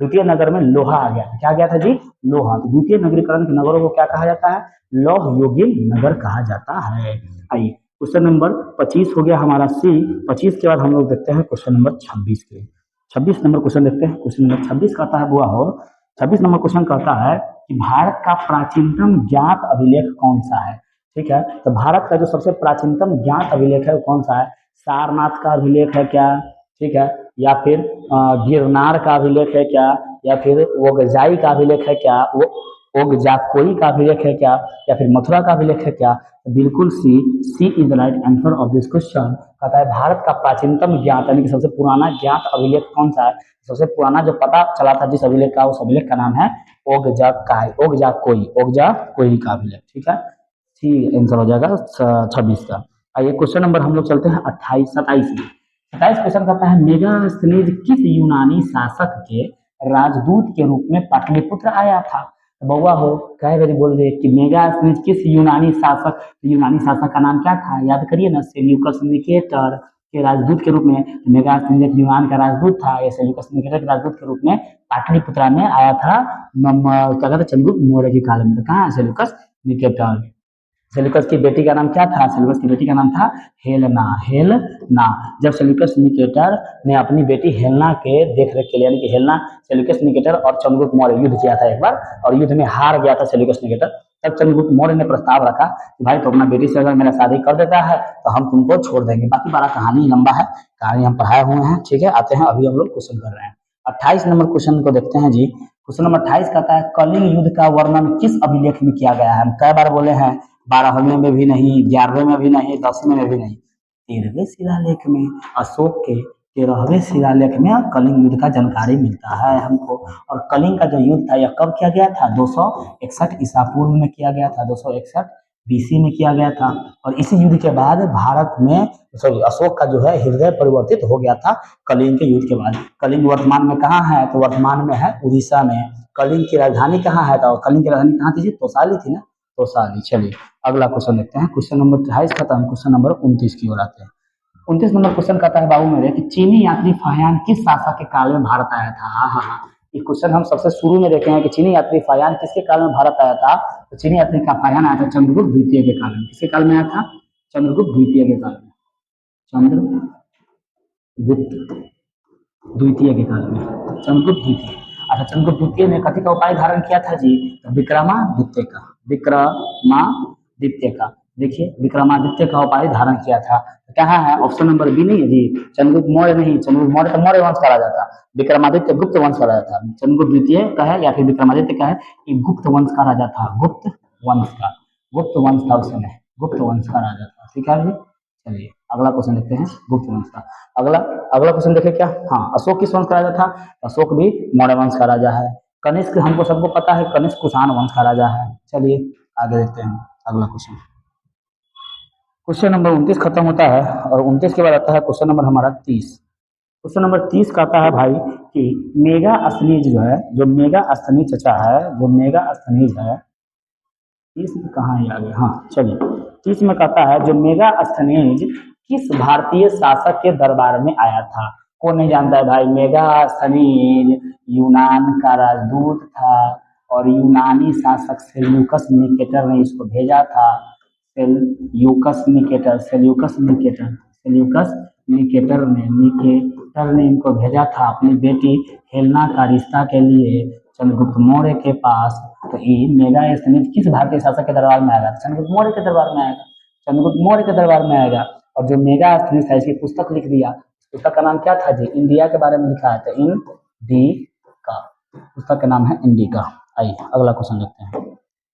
A: द्वितीय नगर में लोहा आ गया था, क्या गया था जी? लोहा। तो द्वितीय नगरीकरण के नगरों को क्या कहा जाता है? लौह युगीन नगर कहा जाता है। आइए क्वेश्चन नंबर 25 हो गया हमारा सी। 25 के बाद हम लोग देखते हैं क्वेश्चन नंबर 26 के। 26 नंबर क्वेश्चन देखते हैं। क्वेश्चन नंबर 26 कहता है बुआ हो, 26 नंबर क्वेश्चन कहता है कि भारत का प्राचीनतम ज्ञात अभिलेख कौन सा है? ठीक है, तो भारत का जो सबसे प्राचीनतम ज्ञात अभिलेख है वो कौन सा है? सारनाथ का अभिलेख है क्या? ठीक है, या फिर गिरनार का अभिलेख है क्या? या फिर वोगजाई का अभिलेख है क्या? वो ओगजाकोई का अभिलेख है क्या? या फिर मथुरा का अभिलेख है क्या? बिल्कुल C is the right answer of this question. कहता है भारत का प्राचीनतम ज्ञात यानी कि सबसे पुराना ज्ञात अभिलेख कौन सा है? सबसे पुराना जो पता चला था जिस अभिलेख का, उस अभिलेख का नाम है ओगजाकोई का अभिलेख। ठीक है, सी आंसर हो जाएगा 26 का। आइए क्वेश्चन नंबर हम लोग चलते हैं 27 में। 27 क्वेश्चन कहता है मेगास्थनीज किस यूनानी शासक के राजदूत के रूप में पाटलिपुत्र आया था? बउआ हो, कई बार बोल रहे कि मेगास्थनीज किस यूनानी शासक का नाम क्या था? याद करिए ना, सेल्यूकस निकेटर, के राजदूत के रूप में, मेगास्थनीज यूनान का राजदूत था, या सेल्यूकस निकेटर के राजदूत के रूप में पाटलिपुत्रा में आया था क्या कहते हैं चंद्रगुप्त मौर्य के काल में। तो कहाँ है सेल्यूकस निकेटर। सेल्यूकस की बेटी का नाम क्या था? सेल्यूकस की बेटी का नाम था हेलेना। हेलेना। जब सेल्यूकस निकेटर ने अपनी बेटी हेलेना के देख रेख के लिए, यानी कि हेलेना, सेल्यूकस निकेटर और चंद्रगुप्त मौर्य युद्ध किया था एक बार, और युद्ध में हार गया था सेल्यूकस निकेटर। तब चंद्रगुप्त मौर्य ने प्रस्ताव रखा कि भाई तो अपना बेटी से अगर मेरा शादी कर देता है तो हम तुमको छोड़ देंगे। बाकी बड़ा कहानी लंबा है, कहानी हम पढ़ाए हुए हैं, ठीक है। आते हैं अभी हम लोग क्वेश्चन कर रहे हैं 28 नंबर क्वेश्चन को देखते हैं जी। क्वेश्चन नंबर 28 कहता है कलिंग युद्ध का वर्णन किस अभिलेख में किया गया है? हम कई बार बोले हैं, 12वें में भी नहीं, 11वें में भी नहीं, 10वें में भी नहीं, 13वें शिलालेख में, अशोक के 13वें शिलालेख में कलिंग युद्ध का जानकारी मिलता है हमको। और कलिंग का जो युद्ध था यह कब किया गया था? 261 ईसा पूर्व में किया गया था, 261 बीसी में किया गया था। और इसी युद्ध के बाद भारत में सॉरी अशोक का जो है हृदय परिवर्तित हो गया था कलिंग के युद्ध के बाद। कलिंग वर्तमान में कहाँ है? तो वर्तमान में है उड़ीसा में। कलिंग की राजधानी कहाँ है? तो कलिंग की राजधानी कहाँ थी जी? तोसाली थी ना, तोसाली। चलिए अगला क्वेश्चन देखते हैं। क्वेश्चन नंबर 28 खत्म, क्वेश्चन नंबर 29 की ओर आते हैं। 29 नंबर क्वेश्चन कहता है बाबू मेरे कि चीनी यात्री फाहियान किस शासक के काल में भारत आया था? हाँ हाँ हाँ, ये क्वेश्चन हम सबसे शुरू में देखे हैं कि चीनी यात्री फाहियान किसके काल में भारत आया था? तो चीनी यात्री का फाहियान आया था चंद्रगुप्त द्वितीय के काल में। किसके काल में आया था? चंद्रगुप्त द्वितीय के काल में। चंद्रगुप्त द्वितीय के काल में, चंद्रगुप्त द्वितीय। अच्छा, चंद्रगुप्त द्वितीय ने कथी का उपाय धारण किया था जी? तो विक्रमादित्य का, विक्रमादित्य का। देखिए विक्रमादित्य का उपाय धारण किया था। कहाँ है? ऑप्शन नंबर बी नहीं है जी, चंद्रगुप्त मौर्य नहीं, चंद्रगुप्त मौर्य तो मौर्य वंश का राजा था, विक्रमादित्य गुप्त वंश का राजा था। चंद्रगुप्त द्वितीय का है या फिर विक्रमादित्य का है, ये गुप्त वंश का राजा था, गुप्त वंश का, गुप्त वंश था उस समय, गुप्त वंश का राजा था। ठीक है जी। चलिए अगला क्वेश्चन देखते हैं, गुप्त वंश का। अगला अगला क्वेश्चन देखे क्या? हाँ, अशोक किस वंश का राजा था? अशोक भी मौर्य वंश का राजा है। कनिष्क हमको सबको पता है, कनिष्क कुषाण वंश का राजा है। चलिए आगे देखते हैं अगला क्वेश्चन। क्वेश्चन नंबर 29 खत्म होता है और 29 के बाद आता है क्वेश्चन नंबर हमारा 30। क्वेश्चन नंबर 30 कहता है भाई कि मेगा अस्थनीज जो है, जो मेगा अस्थनीज चचा है, जो मेगा अस्थनीज है, 30 में कहाँ आ गया? हाँ चलिए, 30 में कहता है जो मेगा अस्थनीज किस भारतीय शासक के दरबार में आया था? कौन नहीं जानता है भाई? मेगा अस्थनीज यूनान का राजदूत था और यूनानी शासक सेल्यूकस निकेटर ने इसको भेजा था। Seleucus Nicator, Seleucus Nicator, Seleucus Nicator ने इनको भेजा था अपनी बेटी हेलेना का रिश्ता के लिए चंद्रगुप्त मौर्य के पास। तो ये मेगा अस्थनीज किस भारतीय शासक के दरबार में आएगा? चंद्रगुप्त मौर्य के दरबार में आएगा, चंद्रगुप्त मौर्य के दरबार में आएगा। और जो मेगा अस्थनीज था इसकी पुस्तक लिख दिया, पुस्तक का नाम क्या था जी? इंडिया के बारे में लिखा है, तो इंडिका, पुस्तक का नाम है इंडिका। आइए अगला क्वेश्चन देखते हैं।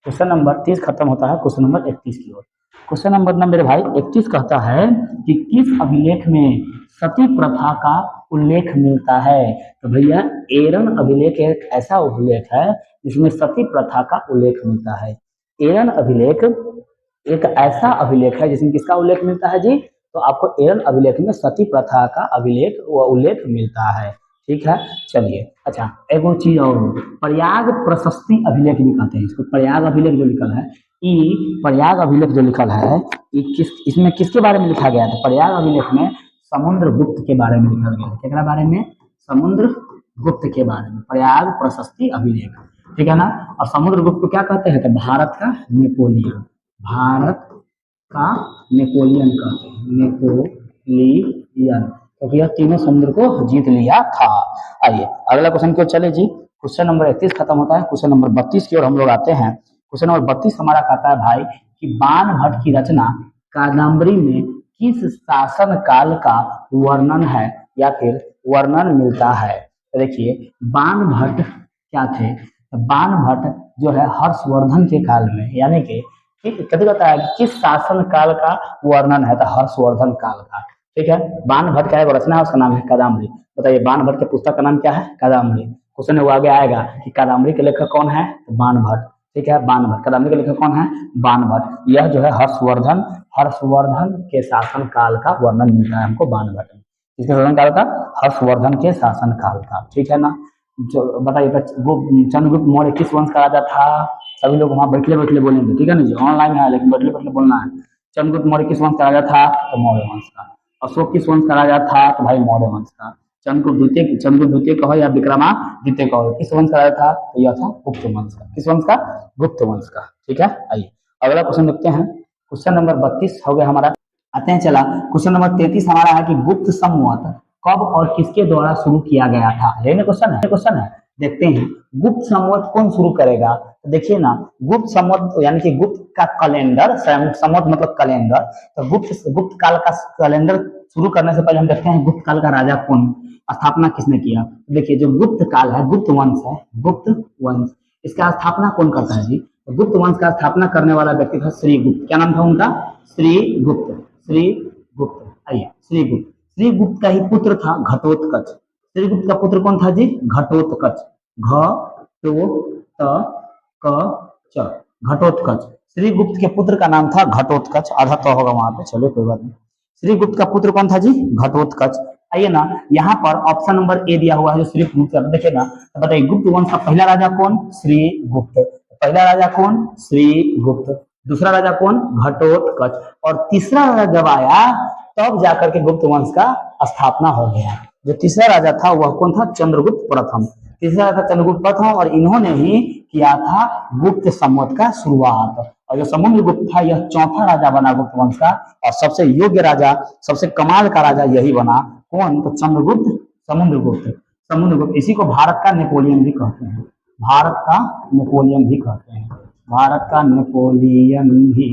A: क्वेश्चन नंबर 30 खत्म होता है, क्वेश्चन नंबर 31 की ओर। क्वेश्चन नंबर ना मेरे भाई 31 कहता है कि किस अभिलेख में सती प्रथा का उल्लेख मिलता है? तो भैया एरन अभिलेख एक ऐसा अभिलेख है जिसमें सती प्रथा का उल्लेख मिलता है। एरन अभिलेख एक ऐसा अभिलेख है जिसमें किसका उल्लेख मिलता है जी? तो आपको एरन अभिलेख में सती प्रथा का अभिलेख व उल्लेख मिलता है। ठीक है, चलिए। अच्छा, एगो चीज और, प्रयाग प्रशस्ति अभिलेख भी कहते हैं इसको। प्रयाग अभिलेख जो लिखल है, प्रयाग अभिलेख जो लिखल है, इसमें किसके बारे में लिखा गया है? तो प्रयाग अभिलेख में समुद्रगुप्त के बारे में लिखा गया है। क्या बारे में? समुद्रगुप्त के बारे में, प्रयाग प्रशस्ति अभिलेख। ठीक है ना। और समुद्रगुप्त को क्या कहते हैं? तो भारत का नेपोलियन, भारत का नेपोलियन कहते हैं, नेपोलियन, क्योंकि यह तीनों समुद्र को जीत लिया था। आइए अगला क्वेश्चन की ओर चले जी। क्वेश्चन नंबर 31 खत्म होता है, क्वेश्चन नंबर 32 की ओर हम लोग आते हैं। क्वेश्चन नंबर 32 हमारा कहता है भाई कि बाणभट्ट की रचना कादम्बरी में किस शासन काल का वर्णन है या फिर वर्णन मिलता है? तो देखिए बाणभट्ट क्या थे? बाणभट्ट जो है हर्षवर्धन के काल में, यानी कि कभी कहता है किस शासन काल का वर्णन है? तो हर्षवर्धन काल का। ठीक है, बाणभट्ट का एक रचना है, उसका नाम है कादम्बरी। बताइए बाणभट्ट के पुस्तक का नाम क्या है? कादम्बरी। क्वेश्चन वो आगे आएगा कि कादम्बरी के लेखक कौन है? तो बाणभट्ट। ठीक है, बाणभट्ट। कादम्बरी के लेखक कौन है? बाणभट्ट। यह जो है हर्षवर्धन के शासन काल का वर्णन मिलता है हमको बाणभट्ट में। किसके शासन काल का? हर्षवर्धन के शासन काल का। ठीक है ना। जो बताइए चंद्रगुप्त मौर्य किस वंश का राजा था? सभी लोग वहां बैठले बैठले बोलेंगे, ठीक है ना जी, ऑनलाइन है लेकिन बैठले बैठले बोलना है। चंद्रगुप्त मौर्य किस वंश का राजा था? तो मौर्य वंश का। अशोक किस वंश का राजा था? तो भाई मौर्य वंश का। चंद्रगुप्त द्वितीय कहो या विक्रमादित्य कहो, किस वंश का राजा था? तो यह था गुप्त वंश का। किस वंश का? गुप्त वंश का। ठीक है, आइए अगला क्वेश्चन देखते हैं। क्वेश्चन नंबर 32 हो गया हमारा। आते हैं चला क्वेश्चन नंबर 33 हमारा है कि गुप्त संवत कब और किसके द्वारा शुरू किया गया था? ये क्वेश्चन है। देखते हैं गुप्त संवत कौन शुरू करेगा। तो देखिए ना, गुप्त संवत यानी कि गुप्त का कैलेंडर, संवत मतलब कैलेंडर, तो गुप्त काल का कैलेंडर शुरू करने से पहले हम देखते हैं गुप्त काल का राजा कौन, स्थापना किसने किया। देखिए जो गुप्त काल है, गुप्त वंश है, गुप्त वंश, इसका स्थापना कौन करता है जी? तो गुप्त वंश का स्थापना करने वाला व्यक्ति था श्रीगुप्त। क्या नाम था उनका? श्रीगुप्त। आइए श्रीगुप्त का ही पुत्र था घटोत्कच। श्रीगुप्त का पुत्र कौन था जी? घटोत्कच। घटोत्कच। श्रीगुप्त के पुत्र का नाम था घटोत्कच। आधा तो होगा वहां पे, चलो कोई बात नहीं। श्रीगुप्त का पुत्र कौन था जी? घटोत्कच। आइए ना, यहाँ पर ऑप्शन नंबर ए दिया हुआ है जो श्रीगुप्त। देखिए ना, तो बताइए गुप्त वंश का पहला राजा कौन? श्रीगुप्त। पहला राजा कौन? श्रीगुप्त। दूसरा राजा कौन? घटोत्कच। और तीसरा राजा जब आया तब जाकर के गुप्त वंश का स्थापना हो गया। जो तीसरा राजा था वह कौन था? चंद्रगुप्त प्रथम। तीसरा राजा चंद्रगुप्त प्रथम, और इन्होंने ही किया था गुप्त संवत का शुरुआत। और जो समुद्रगुप्त था यह चौथा राजा बना गुप्त वंश का, और सबसे योग्य राजा, सबसे कमाल का राजा यही बना। कौन? तो चंद्रगुप्त, समुद्रगुप्त। इसी को भारत का नेपोलियन भी कहते हैं। भारत का नेपोलियन भी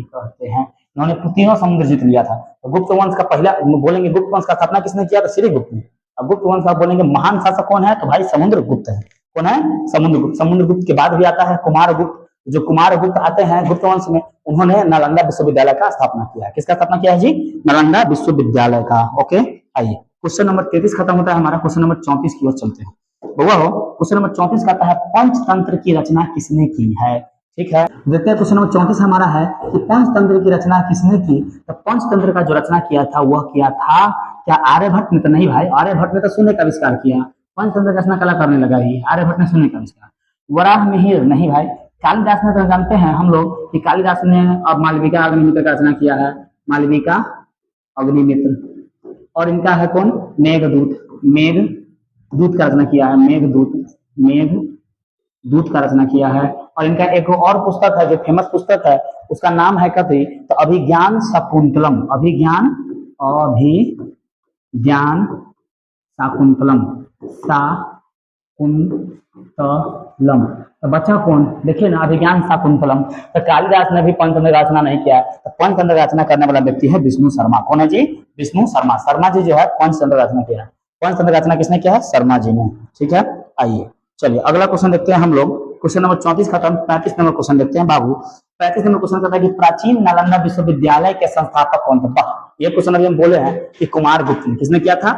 A: कहते हैं। इन्होंने तीनों समुद्र जीत लिया था। तो गुप्त वंश का पहला बोलेंगे, गुप्त वंश का स्थापना किसने किया? तो श्रीगुप्त ने। अब गुप्त वंश का बोलेंगे महान शासक कौन है? तो भाई समुद्रगुप्त है। कौन है? समुद्रगुप्त। समुद्रगुप्त के बाद भी आता है कुमारगुप्त। जो कुमारगुप्त आते हैं गुप्त वंश में, उन्होंने नालंदा विश्वविद्यालय का स्थापना किया है। किसका स्थापना किया है जी? नालंदा विश्वविद्यालय का। ओके, आइए क्वेश्चन नंबर 33 खत्म होता है हमारा। क्वेश्चन नंबर 34 की ओर चलते हैं। क्वेश्चन नंबर 34 कहता है पंचतंत्र की रचना किसने की है? ठीक है, देखते हैं क्वेश्चन नंबर 34 हमारा है कि पंचतंत्र की रचना किसने की। तो पंचतंत्र का जो रचना किया था वह किया था क्या आर्यभट्ट ने? तो नहीं भाई, आर्यभट्ट ने तो शून्य का आविष्कार किया। पंचतंत्र का रचना कला करने लगा ही आर्यभट्ट ने शून्य का आविष्कार। वराह मिहिर नहीं भाई, कालिदास ने तो जानते हैं हम लोग कि कालिदास ने अब मालविका अग्निमित्र का रचना किया है। मालविका अग्निमित्र। और इनका है कौन? मेघदूत का रचना किया है। मेघदूत का रचना किया है। और इनका एक और पुस्तक है जो फेमस पुस्तक है, उसका नाम है कथी? तो अभिज्ञान शाकुंतलम। अभिज्ञान शाकुंतलम। तो बच्चा कौन? देखिए ना, अभिज्ञान शाकुंतलम। तो कालिदास ने भी पंचतंत्र का रचना नहीं किया। तो पंचतंत्र का रचना करने वाला व्यक्ति है विष्णु शर्मा। कौन है जी? विष्णु शर्मा। शर्मा जी जो है पंचतंत्र का रचना किया है। पंचतंत्र का रचना किसने किया है? शर्मा जी ने। ठीक है, आइए चलिए अगला क्वेश्चन देखते हैं हम लोग। क्वेश्चन नंबर 34 खत्म। 35 नंबर क्वेश्चन देखते हैं बाबू। 35 नंबर क्वेश्चन कहता है कि प्राचीन नालंदा विश्वविद्यालय के संस्थापक कौन थे? ये क्वेश्चन अभी हम बोले हैं कि कुमारगुप्त ने। किसने किया था?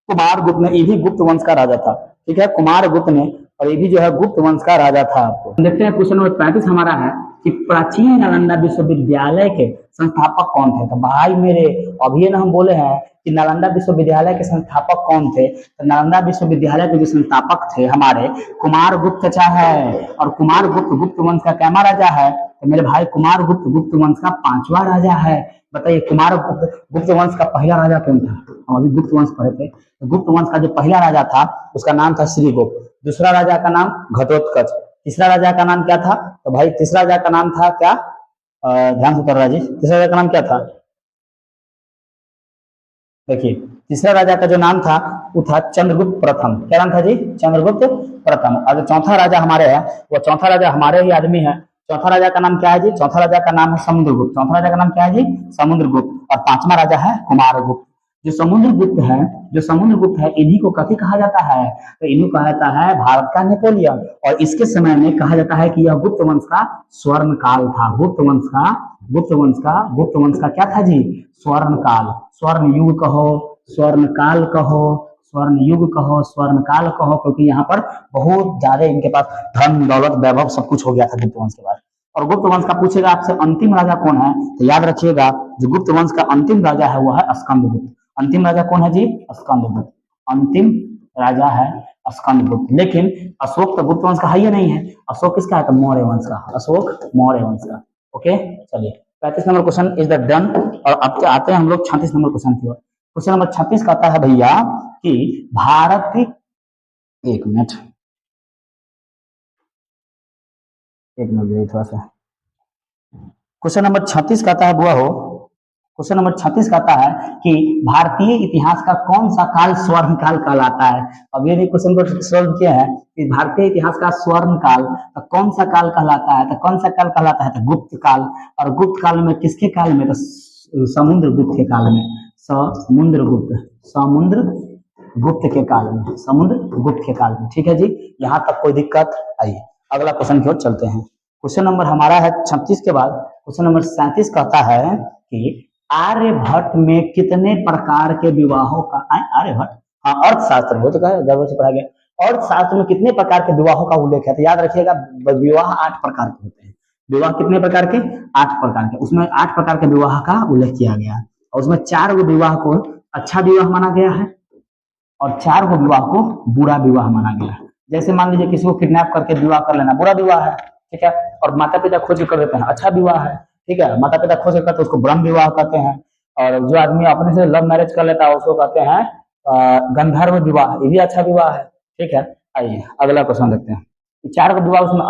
A: कुमारगुप्त ने। ये भी गुप्त वंश का राजा था। ठीक है, कुमारगुप्त ने, और ये भी जो है गुप्त वंश का राजा था। आपको देखते हैं क्वेश्चन नंबर 35 हमारा है कि प्राचीन नालंदा विश्वविद्यालय के संस्थापक कौन थे? तो भाई मेरे अभी ना हम बोले हैं कि नालंदा विश्वविद्यालय के संस्थापक कौन थे। तो नालंदा विश्वविद्यालय के जो संस्थापक थे हमारे कुमारगुप्त है। और कुमारगुप्त गुप्त वंश का कैमा राजा है? तो मेरे भाई कुमारगुप्त गुप्त वंश का 5वां राजा है। बताइए कुमारगुप्त गुप्त वंश का पहला राजा कौन था? हम अभी गुप्त वंश पढ़े थे। तो गुप्त वंश का जो पहला राजा था उसका नाम था श्रीगुप्त। दूसरा राजा का नाम घटोत्कच। तीसरा राजा का नाम क्या था? तो भाई तीसरा राजा का नाम था क्या? ध्यान से कर रहा जी, तीसरा राजा का नाम क्या था? देखिए तीसरा राजा का जो नाम था वो था चंद्रगुप्त प्रथम। क्या नाम था जी? चंद्रगुप्त प्रथम। और जो चौथा राजा हमारे है वो चौथा राजा हमारे ही आदमी है। चौथा राजा का नाम क्या है जी? चौथा राजा का नाम है समुद्रगुप्त। चौथा राजा का नाम क्या है जी? समुद्रगुप्त। और 5वां राजा है कुमारगुप्त। जो समुद्रगुप्त है इन्हीं को कथी कहा जाता है? तो इन्हीं कहा जाता है भारत का नेपोलियन। और इसके समय में कहा जाता है कि यह गुप्त वंश का स्वर्ण काल था। गुप्त वंश का क्या था जी? स्वर्ण काल। स्वर्ण युग कहो, स्वर्ण काल कहो, स्वर्ण युग कहो, स्वर्ण काल कहो, क्योंकि यहाँ पर बहुत ज्यादा इनके पास धन दौलत वैभव सब कुछ हो गया था गुप्त वंश के बाद। और गुप्त वंश का पूछेगा आपसे अंतिम राजा कौन है? तो याद रखिएगा जो गुप्त वंश का अंतिम राजा है वह है स्कंदगुप्त। अंतिम राजा कौन है जी? स्कंदगुप्त। अंतिम राजा है स्कंदगुप्त। लेकिन अशोक तो गुप्त वंश का है ही नहीं है। अशोक किसका है? तो मौर्य वंश का। अशोक मौर्य वंश का। ओके, चलिए 35 number question is the done. और अब आते हैं हम लोग 36 नंबर क्वेश्चन की ओर। क्वेश्चन नंबर 36 कहता है भैया कि भारत, एक मिनट, एक मिनट थोड़ा सा। क्वेश्चन नंबर 36 कहता है बुआ हो, क्वेश्चन नंबर 36 कहता है कि भारतीय इतिहास का कौन सा काल स्वर्ण काल कहलाता है। अब ये क्वेश्चन को सोल्व किया है कि भारतीय इतिहास का स्वर्ण काल तो कौन सा काल कहलाता है, तो कौन सा काल कहलाता है, तो गुप्त काल। और गुप्त काल में किसके काल में, तो समुद्र गुप्त के काल में, समुद्र गुप्त, समुद्र गुप्त के काल में, समुद्र गुप्त के काल में। ठीक है जी, यहाँ तक कोई दिक्कत? आइए अगला क्वेश्चन की ओर चलते हैं। क्वेश्चन नंबर हमारा है 36 के बाद क्वेश्चन नंबर 37 कहता है कि आर्यभट्ट में कितने प्रकार के विवाहों का, आर्यभट्ट, हाँ अर्थशास्त्र वो तो कहा जब से पढ़ा गया, अर्थशास्त्र में कितने प्रकार के विवाहों का उल्लेख है। तो याद रखिएगा विवाह 8 प्रकार के होते हैं। विवाह कितने प्रकार के? 8 प्रकार के। उसमें 8 प्रकार के विवाह का उल्लेख किया गया है और उसमें 4 गो विवाह को अच्छा विवाह माना गया है और 4 गो विवाह को बुरा विवाह माना गया है। जैसे मान लीजिए किसी को किडनैप करके विवाह कर लेना बुरा विवाह है, ठीक है, और माता पिता खोज कर देते हैं, अच्छा विवाह है, ठीक है। माता पिता खोज करते हैं उसको ब्रह्म विवाह कहते हैं, और जो आदमी अपने से लव मैरिज कर लेता है उसको कहते हैं गंधर्व विवाह, ये भी अच्छा विवाह है, ठीक है। आइए अगला क्वेश्चन देखते हैं। 4 गो विवाह उसमें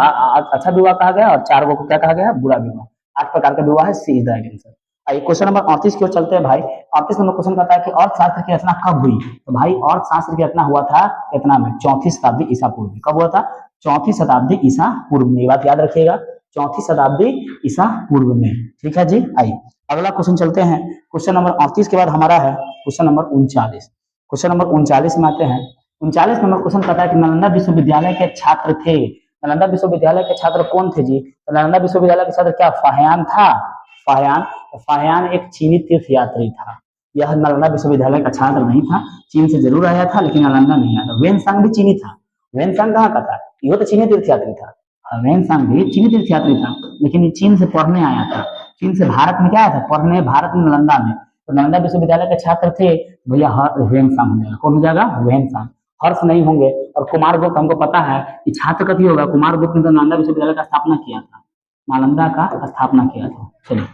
A: अच्छा विवाह कहा गया और 4 गो को क्या कहा गया? बुरा विवाह। 8 प्रकार का विवाह है, C is the right answer. आइए क्वेश्चन नंबर 38 की ओर चलते हैं भाई। 38 नंबर क्वेश्चन कहता है कि अर्थशास्त्र की रचना कब हुई। तो भाई अर्थशास्त्र की रचना हुआ था कितना में? 34 शताब्दी ईसा पूर्व में। कब हुआ था? 34 शताब्दी ईसा पूर्व में। ये बात याद रखिएगा, 34 शताब्दी ईसा पूर्व में। ठीक है जी, आइए अगला क्वेश्चन चलते हैं। क्वेश्चन नंबर 38 के बाद हमारा है क्वेश्चन नंबर 39। क्वेश्चन नंबर 39 में आते हैं। 39 नंबर क्वेश्चन कहता है कि नालंदा विश्वविद्यालय के छात्र थे। नालंदा विश्वविद्यालय के छात्र कौन थे जी? तो नालंदा विश्वविद्यालय के छात्र क्या फाहियान था? फाहियान, फाहियान एक चीनी तीर्थ यात्री था। यह नालंदा विश्वविद्यालय का छात्र नहीं था, चीन से जरूर आया था लेकिन नालंदा नहीं आया था। वेनसांग भी चीनी था। वेनसांग कहाँ का था? ये तो चीनी तीर्थ यात्री था। वेनसांग भी चीनी तीर्थ यात्री था लेकिन ये चीन से पढ़ने आया था। चीन से भारत में क्या आया था? पढ़ने, भारत में नालंदा में। तो नालंदा विश्वविद्यालय के छात्र थे भैया वेनसांग हो जाएगा। कौन हो जाएगा? वेनसांग। हर्ष नहीं होंगे। और कुमार गुप्त हमको पता है कि छात्र कथी होगा? कुमार गुप्त ने तो नालंदा विश्वविद्यालय का स्थापना किया था, नालंदा का स्थापना किया था। चलिए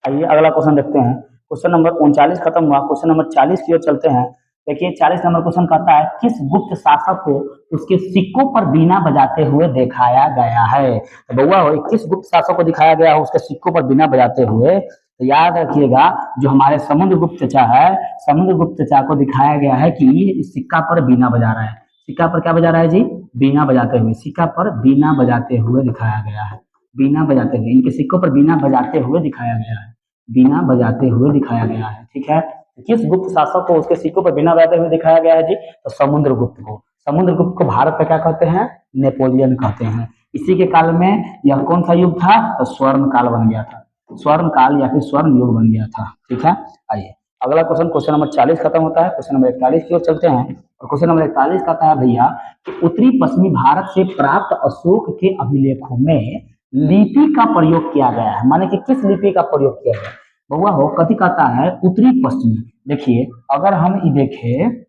A: आइए अगला क्वेश्चन देखते हैं। क्वेश्चन नंबर 39 खत्म हुआ, क्वेश्चन नंबर 40 की ओर चलते हैं। देखिए 40 नंबर क्वेश्चन कहता है किस गुप्त शासक को उसके सिक्कों पर बीना बजाते हुए दिखाया गया है। तो बउआ हो किस गुप्त शासक को दिखाया गया है उसके सिक्कों पर बीना बजाते हुए? तो याद रखिएगा जो हमारे समुद्रगुप्त चाचा है, समुद्रगुप्त चाचा को दिखाया गया है कि इस सिक्का पर बीना बजा रहा है। सिक्का पर क्या बजा रहा है जी? बीना बजाते हुए। सिक्का पर बीना बजाते हुए दिखाया गया है। बीना बजाते हुए, इनके सिक्कों पर बीना बजाते हुए दिखाया गया है। बीना बजाते हुए दिखाया गया है, ठीक है। किस गुप्त शासक को उसके सिक्कों पर बिना बजाते हुए दिखाया गया है जी? तो समुद्रगुप्त को। समुद्रगुप्त को भारत में क्या कहते हैं? नेपोलियन कहते हैं। इसी के काल में यह कौन सा युग था? तो स्वर्ण काल बन गया था। स्वर्ण काल या फिर स्वर्ण युग बन गया था, ठीक है। आइए अगला क्वेश्चन, क्वेश्चन नंबर 40 खत्म होता है, क्वेश्चन नंबर 41 की ओर चलते हैं। और क्वेश्चन नंबर 41 कहता है भैया कि उत्तरी पश्चिमी भारत से प्राप्त अशोक के अभिलेखों में लिपि का प्रयोग किया गया है। माने कि किस लिपि का प्रयोग किया गया है? बउआ हो कथी कहता है? उत्तरी पश्चिमी। देखिए अगर हम ये देखें,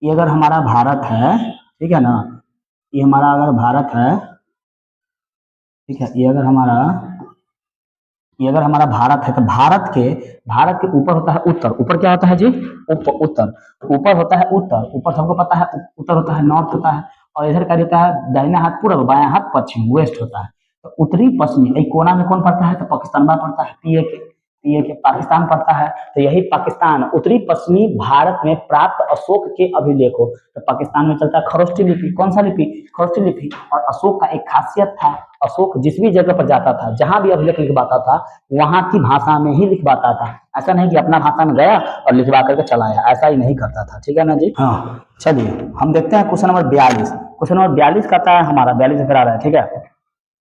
A: ये अगर हमारा भारत है, ठीक है ना, ये हमारा अगर भारत है, ठीक है, ये अगर हमारा भारत है तो भारत के ऊपर होता है उत्तर। ऊपर क्या होता है जी? उत्तर। ऊपर होता है उत्तर, ऊपर सबको पता है उत्तर होता है, नॉर्थ होता है। और इधर क्या होता है? दाहिना हाथ पूर्व, बायां हाथ पश्चिम, वेस्ट होता है। तो उत्तरी पश्चिमी कोना में कौन पड़ता है? तो पाकिस्तान पड़ता है। पीए के पाकिस्तान पड़ता है। तो यही पाकिस्तान उत्तरी पश्चिमी भारत में प्राप्त अशोक के अभिलेखों, तो पाकिस्तान में चलता है खरोष्ठी लिपि। कौन सा लिपि? खरोष्ठी लिपि। और अशोक का एक खासियत था, अशोक जिस भी जगह पर जाता था, जहां भी अभिलेख लिखवाता था, वहां की भाषा में ही लिखवाता था। ऐसा नहीं कि अपना भाषा में गया और लिखवा करके चला आया, ऐसा ही नहीं करता था, ठीक है ना जी। हाँ चलिए हम देखते हैं क्वेश्चन नंबर 42। क्वेश्चन नंबर 42 कहता है हमारा 42 फिर आ रहा है, ठीक है।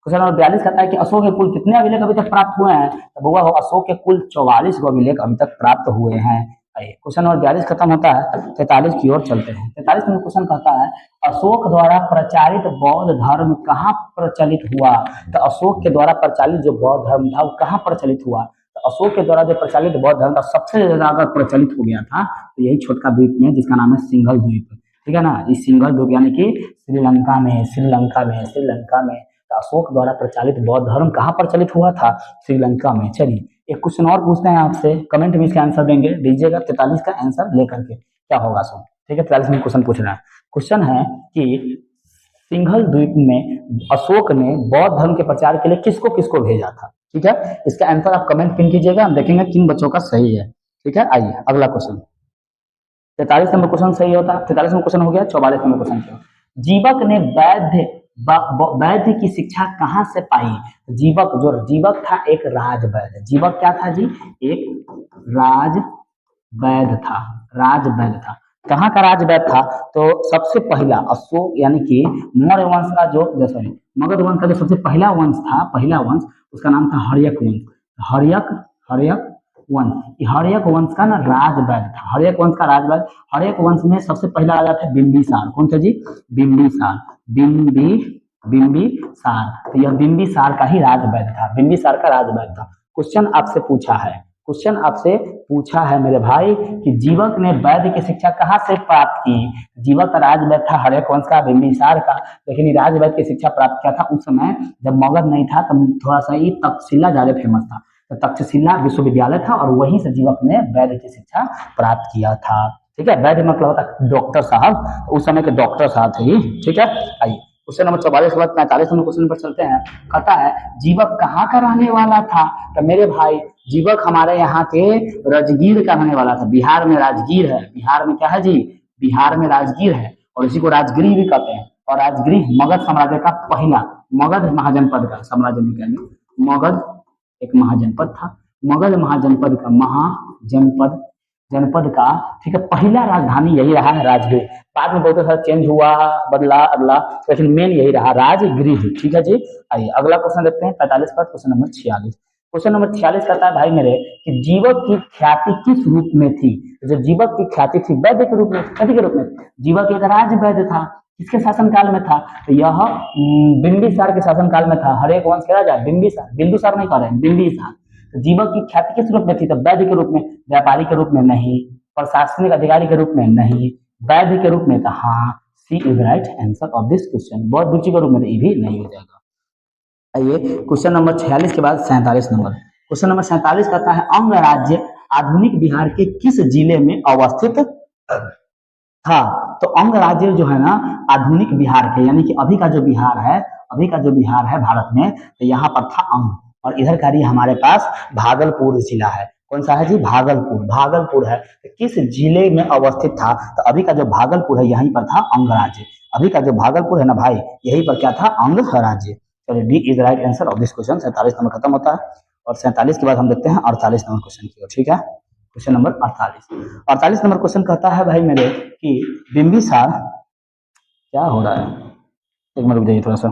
A: क्वेश्चन नंबर 42 कहता है कि अशोक के कुल कितने अभिलेख अभी तक प्राप्त हुए हैं? तो बउआ हो अशोक के कुल 44 अभिलेख अभी तक प्राप्त हुए हैं। क्वेश्चन नंबर 42 खत्म होता है, 43 की ओर चलते हैं। 43 में क्वेश्चन कहता है अशोक द्वारा प्रचारित बौद्ध धर्म कहाँ प्रचलित हुआ? तो अशोक के द्वारा प्रचलित जो बौद्ध धर्म था वो कहाँ प्रचलित हुआ? तो अशोक के द्वारा जो प्रचलित बौद्ध धर्म था सबसे ज्यादा प्रचलित हो गया था तो यही छोटका द्वीप में जिसका नाम है सिंघल द्वीप, ठीक है ना। इस सिंघल द्वीप यानी कि श्रीलंका में, श्रीलंका में तो अशोक द्वारा प्रचलित बौद्ध धर्म कहाँ प्रचलित हुआ था? श्रीलंका में। चलिए एक क्वेश्चन और पूछते हैं आपसे, कमेंट में इसका आंसर देंगे, दीजिएगा 43 का आंसर लेकर के क्या होगा सो। ठीक है, 43 में क्वेश्चन पूछ रहा है। क्वेश्चन है कि सिंघल द्वीप में अशोक ने बौद्ध धर्म के प्रचार के लिए किसको किसको भेजा था। ठीक है, इसका आंसर आप कमेंट पिन कीजिएगा, हम देखेंगे किन बच्चों का सही है। ठीक है, आइए अगला क्वेश्चन। 43 नंबर क्वेश्चन सही होता है, 43 नंबर क्वेश्चन हो गया। 44 नंबर क्वेश्चन क्या, जीवक ने वैद्य की शिक्षा कहाँ से पाई। जीवक था एक राजवैद्य। जीवक क्या था जी, एक राजवैद्य था। राजवैद्य था, कहाँ का राजवैद्य था, तो सबसे पहला अशोक यानी कि मौर्य वंश का जो सॉरी मगध वंश का जो सबसे पहला वंश था, पहला वंश उसका नाम था हर्यक वंश। हर्यक वंश, हर्यक वंश का ना राजवैद्य था। हर्यक वंश का राजवैद्य, हर्यक वंश में सबसे पहला राजा था बिंबिसार। कौन थे जी, बिंबिसार। बिंबिसार, तो यह बिंबिसार का ही राजवैद्य था, बिंबिसार का राजवैद्य था। क्वेश्चन आपसे पूछा है मेरे भाई कि जीवक ने वैद्य की शिक्षा कहाँ से प्राप्त की। जीवक का राजवैद्य था हर्यक वंश का, बिंबिसार का, लेकिन राजवैद्य की शिक्षा प्राप्त किया था उस समय जब मगध नहीं था, तब थोड़ा सा ही तक्षशिला ज्यादा फेमस था। तो तक्षशिला विश्वविद्यालय था और वहीं से जीवक ने वैद्य की शिक्षा प्राप्त किया था। ठीक है, वैद्य मतलब होता है डॉक्टर साहब, उस समय के डॉक्टर साहब थे ही। ठीक है, आइए क्वेश्चन नंबर 44 के बाद 45 नंबर क्वेश्चन पर चलते हैं। कहता है जीवक कहाँ का रहने वाला था। तो मेरे भाई जीवक हमारे यहाँ के राजगीर का रहने वाला था। बिहार में राजगीर है, बिहार में क्या है जी, बिहार में राजगीर है और इसी को राजगिरी भी कहते हैं। और राजगिरी मगध साम्राज्य का पहला, मगध महाजनपद का साम्राज्य नहीं कहेंगे, मगध एक महाजनपद था। मगध महाजनपद का जनपद का, ठीक है, पहला राजधानी यही रहा है, राजगृह। बाद में बहुत सारा चेंज हुआ, बदला अगला, लेकिन मेन यही रहा, राजगृह। ठीक है जी, आइए अगला क्वेश्चन देखते हैं 45 पर। क्वेश्चन नंबर 46, क्वेश्चन नंबर 46 कहता है भाई मेरे कि जीवक की ख्याति किस रूप में थी। जो जीवक की ख्याति थी वैद्य के रूप में, कथी के रूप में, जीवक एक राजवैद्य था। किसके शासनकाल में था, तो यह बिंबिसार के शासनकाल में था। हर एक वंश के राजा बिंबिसार, बिंदुसार नहीं कह रहे हैं, बिंबिसार। तो जीवक की ख्याति किस रूप में थी, तो वैद्य के रूप में, व्यापारी के रूप में नहीं, प्रशासनिक अधिकारी के रूप में नहीं, वैद्य के रूप में था। हाँ, C is right answer of this question. बहुत रुचि के रूप में ये भी नहीं हो जाएगा। आइए क्वेश्चन नंबर 46 के बाद 47 नंबर, क्वेश्चन नंबर 47 कहता है अंग राज्य आधुनिक बिहार के किस जिले में अवस्थित था। तो अंग राज्य जो है ना आधुनिक बिहार के, यानी कि अभी का जो बिहार है भारत में, तो यहाँ पर था अंग। और इधर का हमारे पास भागलपुर जिला है। कौन सा है जी, भागलपुर है। तो किस जिले में अवस्थित था, तो अभी का जो भागलपुर है यहीं पर था अंग राज्य। अभी का जो भागलपुर है ना भाई, यहीं पर क्या था, अंग राज्य। चलिए D is right answer of this question. 47 number खत्म होता है और 47 के बाद हम देखते हैं 48 नंबर क्वेश्चन की ओर। ठीक है, क्वेश्चन नंबर 48 नंबर क्वेश्चन कहता है भाई मेरे कि बिंबिसार, क्या हो रहा है, एक मिनट रुक जाइए थोड़ा सा।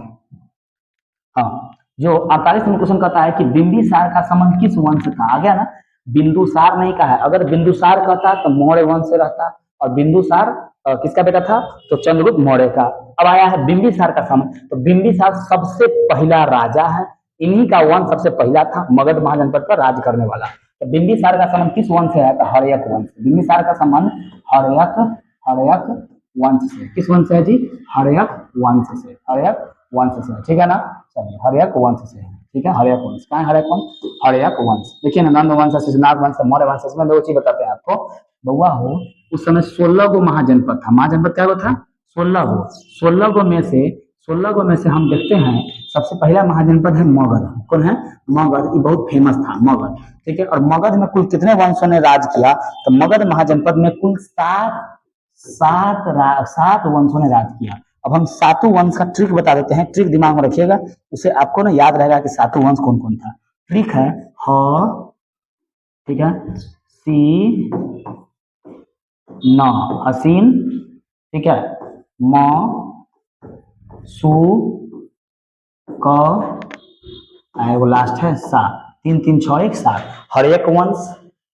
A: हाँ, जो 48 नंबर क्वेश्चन कहता है कि बिंबिसार का संबंध किस वंश से था। आ गया ना, बिंदुसार नहीं कहा है, अगर बिंदुसार कहता तो मौर्य वंश से रहता, और बिंदुसार किसका बेटा था, तो चंद्रगुप्त मौर्य का। अब आया है बिंबिसार का संबंध, तो बिंबिसार सबसे पहला राजा है, इन्हीं का वंश सबसे पहला था, मगध महाजनपद पर राज करने वाला। तो बिंबिसार का संबंध किस वंश से है, तो हर्यक वंश। बिंबिसार का संबंध हर्यक वंश से। किस वंश से है जी, हर्यक वंश से। ठीक है ना, चलिए हर्यक वंश से, ठीक है, हर्यक वंश। कहाँ है हर्यक वंश, हर्यक वंश। देखिए ना, नंद वंश, शिशुनाग वंश, मौर्य वंश। इसमें दो चीज बताते हैं आपको बउआ हो। उस समय 16 गो महाजनपद था। महाजनपद क्या था, 16 गो में से हम देखते हैं सबसे पहला महाजनपद है मगध। कौन है, मगध। ये बहुत फेमस था मगध। ठीक है, और मगध में कुल कितने वंशों ने राज किया, तो मगध महाजनपद में कुल सात वंशों ने राज किया। अब हम सातों वंश का ट्रिक बता देते हैं, ट्रिक दिमाग में रखिएगा, उसे आपको ना याद रहेगा कि सातों वंश कौन कौन था। ट्रिक है ठीक है, सी न हसीन, ठीक है, म सु क, वो लास्ट है सा, 3 3 6 1 7। हर्यक वंश,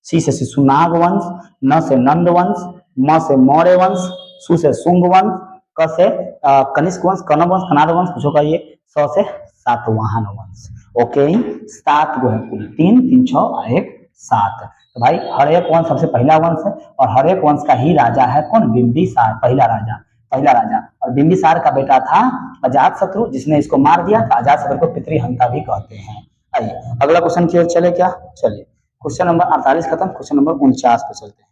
A: सी से शिशुनाग वंश, न से नंद वंश, म से मौर्य वंश, सु से शुंग वंश, क से कनिष्क वंश, कनव वंश, कनाद वंश, कुछ होगा ये, स से सातवाहन वंश। ओके, 7 गो है कुल, 3 3 6 1 7। तो भाई हर्यक वंश सबसे पहला वंश है और हर्यक वंश का ही राजा है कौन, बिंबिसार, पहला राजा। और बिंबिसार का बेटा था अजातशत्रु, जिसने इसको मार दिया था। अजातशत्रु को पितृहंता भी कहते हैं। आइए अगला क्वेश्चन की ओर चले क्या, चलिए क्वेश्चन नंबर 48 खत्म, क्वेश्चन नंबर 49 पे चलते हैं।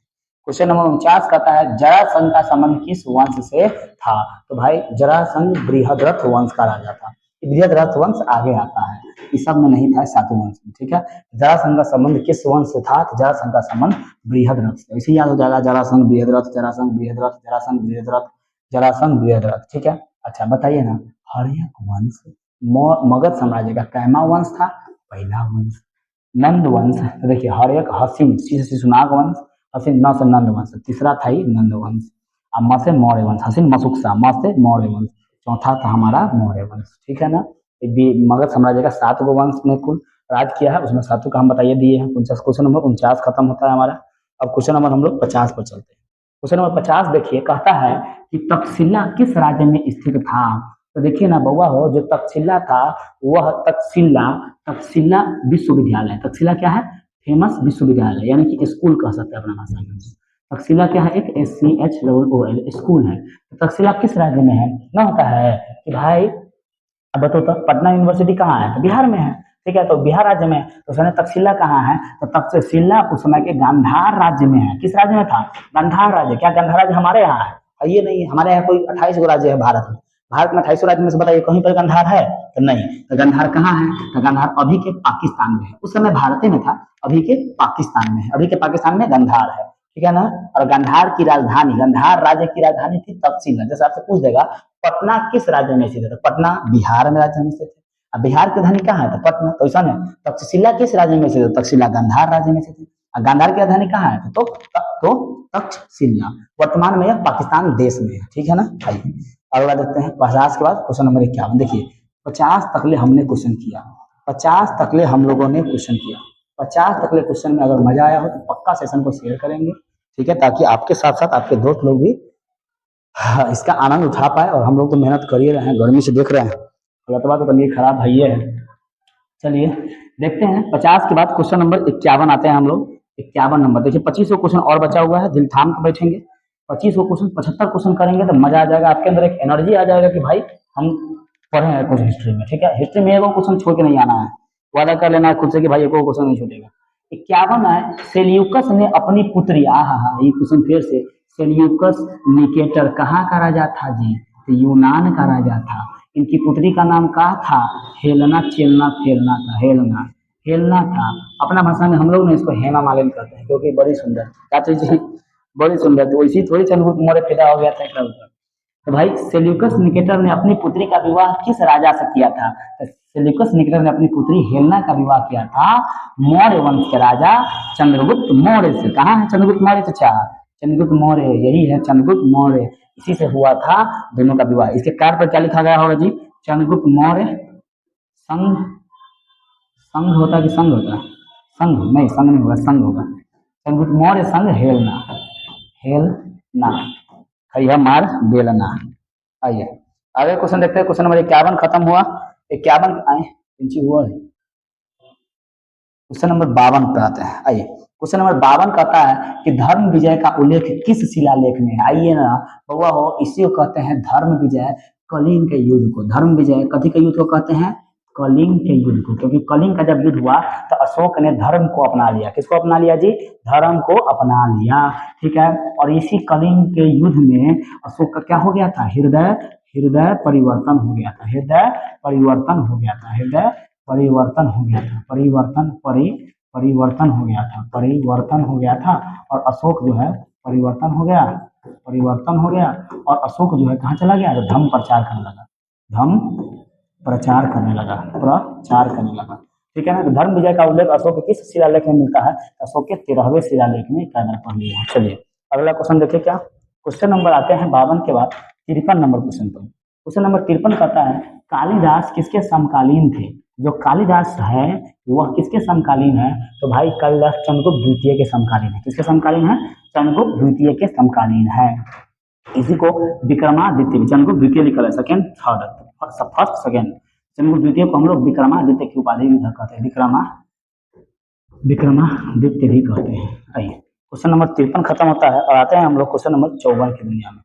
A: क्वेश्चन नंबर 49 कहता है जरासंध का संबंध किस वंश से था? तो भाई जरासंध बृहद्रथ वंश का राजा था। बृहद्रथ वंश आगे आता है, इस सब में नहीं था, शातवंश में। ठीक है, जरासंध का संबंध किस वंश से था? तो जरासंध का संबंध बृहद्रथ से। इसे याद हो जाएगा, जरासंध बृहद्रथ, जरासंध बृहद्रथ, जरासंध बृहद्रथ, जरासंध बृहद्रथ। ठीक है, अच्छा बताइए ना, हर्यक वंश मगध साम्राज्य का कैमा वंश था? पहला वंश। नंद वंश, तो देखिए हर्यक हसीन, सी से शिशुनाग वंश, हसीन न से नंद वंश, तीसरा था ही नंद वंश। अब म से मौर्य वंश, हसीन मसुकसा, म से मौर्य वंश, चौथा था हमारा मौर्य वंश। ठीक है ना, मगध साम्राज्य का 7 गो वंश ने कुल राज किया है, उसमें 7 का हम बताइए दिए हैं। 49 क्वेश्चन नंबर 49 खत्म होता है हमारा। अब क्वेश्चन नंबर हम लोग 50 पर चलते हैं। क्वेश्चन नंबर 50 देखिए, कहता है कि तक्षशिला किस राज्य में स्थित था? तो देखिए ना बउआ हो, जो तक्षशिला था वह तक्षशिला तक्षशिला विश्वविद्यालय, तक्षशिला क्या है? फेमस विश्वविद्यालय, यानी कि स्कूल कह सकते हैं अपना भाषा में। तक्षशिला क्या है? एक SCHOOL स्कूल है। तो तक्षशिला किस राज्य में है? ना होता है कि भाई अब बताओ तो पटना यूनिवर्सिटी कहाँ है? तो बिहार में है। ठीक है, तो बिहार राज्य में, तो उसने तक्षशिला कहाँ है? तो तक्षशिला उस समय के गांधार राज्य में है। किस राज्य में था? गांधार राज्य। क्या गांधार राज्य हमारे यहाँ है? ये नहीं, हमारे यहाँ कोई 28 गो राज्य है भारत में। भारत में 28 राज्य में से बताइए कहीं पर गांधार है? तो नहीं। तो गांधार कहाँ है? तो गांधार अभी के पाकिस्तान में है। उस समय भारत में था, अभी के पाकिस्तान में है। अभी के पाकिस्तान में गांधार है। ठीक है ना, और गांधार की राजधानी, गांधार राज्य की राजधानी थी तक्षशिला। जैसे आपसे पूछ देगा पटना किस राज्य में स्थित है? तो पटना बिहार में राज्य में स्थित है। अब बिहार की राजधानी कहाँ है? तो पटना। तो ऐसा नहीं, तक्षशिला किस राज्य में स्थित है? तक्षशिला गांधार राज्य में स्थित है। और गांधार की राजधानी कहाँ है? तो तक्षशिला। वर्तमान में यह पाकिस्तान देश में है। ठीक है ना, आइए अगला देखते हैं। 50 के बाद क्वेश्चन नंबर 51। देखिए 50 तकले हमने क्वेश्चन किया, 50 तकले हम लोगों ने क्वेश्चन किया। 50 तकले क्वेश्चन में अगर मजा आया हो तो पक्का सेशन को शेयर करेंगे। ठीक है, ताकि आपके साथ साथ आपके दोस्त लोग भी इसका आनंद उठा पाए। और हम लोग तो मेहनत कर ही रहे हैं, गर्मी से देख रहे हैं, गलत तो तबीयत खराब है ये है। चलिए देखते हैं 50 के बाद क्वेश्चन नंबर 51 आते हैं हम लोग। 51 नंबर देखिए, 25 क्वेश्चन और बचा हुआ है, दिल थाम के बैठेंगे। 25 क्वेश्चन 75 क्वेश्चन करेंगे तो मजा आ जाएगा, आपके अंदर एक एनर्जी आ जाएगा कि भाई हम पढ़े हैं कुछ हिस्ट्री में। ठीक है, हिस्ट्री में एगो क्वेश्चन छोड़ के नहीं आना है, वादा कर लेना है खुद से कि भाई एको क्वेश्चन नहीं छूटेगा। 51 है, सेल्यूकस ने अपनी पुत्री, ये क्वेश्चन फिर से, सेल्यूकस निकेटर कहाँ का राजा था जी? तो यूनान का राजा था। इनकी पुत्री का नाम क्या था? हेलना चेलना फेलना था, हेलना हेलना था। अपना भाषा में हम लोग ने इसको हेमा मालिनी कहते हैं, क्योंकि बड़ी सुंदर, क्या चीज है? बड़ी सुंदर। तो इसी थोड़ी चंद्रगुप्त मौर्य पैदा हो गया था इतना ऊपर। तो भाई सेल्यूकस निकेटर ने अपनी पुत्री का विवाह किस राजा से किया था? तो सेल्यूकस निकेटर ने अपनी पुत्री हेलना का विवाह किया था मौर्य वंश के राजा चंद्रगुप्त मौर्य से। कहाँ है चंद्रगुप्त मौर्य? चाचा चंद्रगुप्त मौर्य, यही है चंद्रगुप्त मौर्य, इसी से हुआ था दोनों का विवाह। इसके कार्ड पर क्या लिखा गया होगा जी? चंद्रगुप्त मौर्य संघ, संघ होता है कि संघ होता है? संघ नहीं, संघ नहीं होगा, संघ होगा। चंद्रगुप्त मौर्य संघ हेलना, हेलना खैया मार बेलना। आइए आगे क्वेश्चन देखते हैं। क्वेश्चन नंबर 51 खत्म हुआ। 51 आए इंची हुआ है। क्वेश्चन नंबर 52 पे आते हैं। आइए क्वेश्चन नंबर 52 कहता है कि धर्म विजय का उल्लेख किस शिलालेख में है? आइए ना बउआ हो, इसी को कहते हैं धर्म विजय, कलिंग के युद्ध को। धर्म विजय कथी के युद्ध को कहते हैं? कलिंग के युद्ध को। क्योंकि कलिंग का जब युद्ध हुआ तो अशोक ने धर्म को अपना लिया। किसको अपना लिया जी? धर्म को अपना लिया। ठीक है, और इसी कलिंग के युद्ध में अशोक का क्या हो गया था? हृदय हृदय परिवर्तन हो गया था, हृदय परिवर्तन हो गया था, हृदय परिवर्तन हो गया था, परिवर्तन हो गया था, परिवर्तन हो गया था। और अशोक जो है परिवर्तन हो गया, परिवर्तन हो गया। और अशोक जो है कहाँ चला गया? तो धर्म प्रचार करने लगा, धर्म प्रचार करने लगा, प्रचार करने लगा। ठीक है ना, तो धर्म विजय का उल्लेख अशोक के किस शिलालेख में मिलता है? अशोक के 13वें शिलालेख में पढ़ लिया। चलिए अगला क्वेश्चन देखिए। क्या क्वेश्चन नंबर आते हैं 52 के बाद 53 नंबर क्वेश्चन पर। क्वेश्चन नंबर 53 कहता है कालिदास किसके समकालीन थे? जो कालिदास है वह किसके समकालीन है? तो भाई कालिदास चंद्रगुप्त द्वितीय के समकालीन है। किसके समकालीन है? चंद्रगुप्त द्वितीय के समकालीन है। इसी को विक्रमादित्य, चंद्रगुप्त द्वितीय लिखा है, second third, first second. Chandragupta द्वितीय को हम लोग विक्रमादित्य की उपाधि भी कहते हैं, विक्रमादित्य भी कहते हैं। आइए क्वेश्चन नंबर 53 खत्म होता है और आते हैं हम लोग क्वेश्चन नंबर 54 की दुनिया में।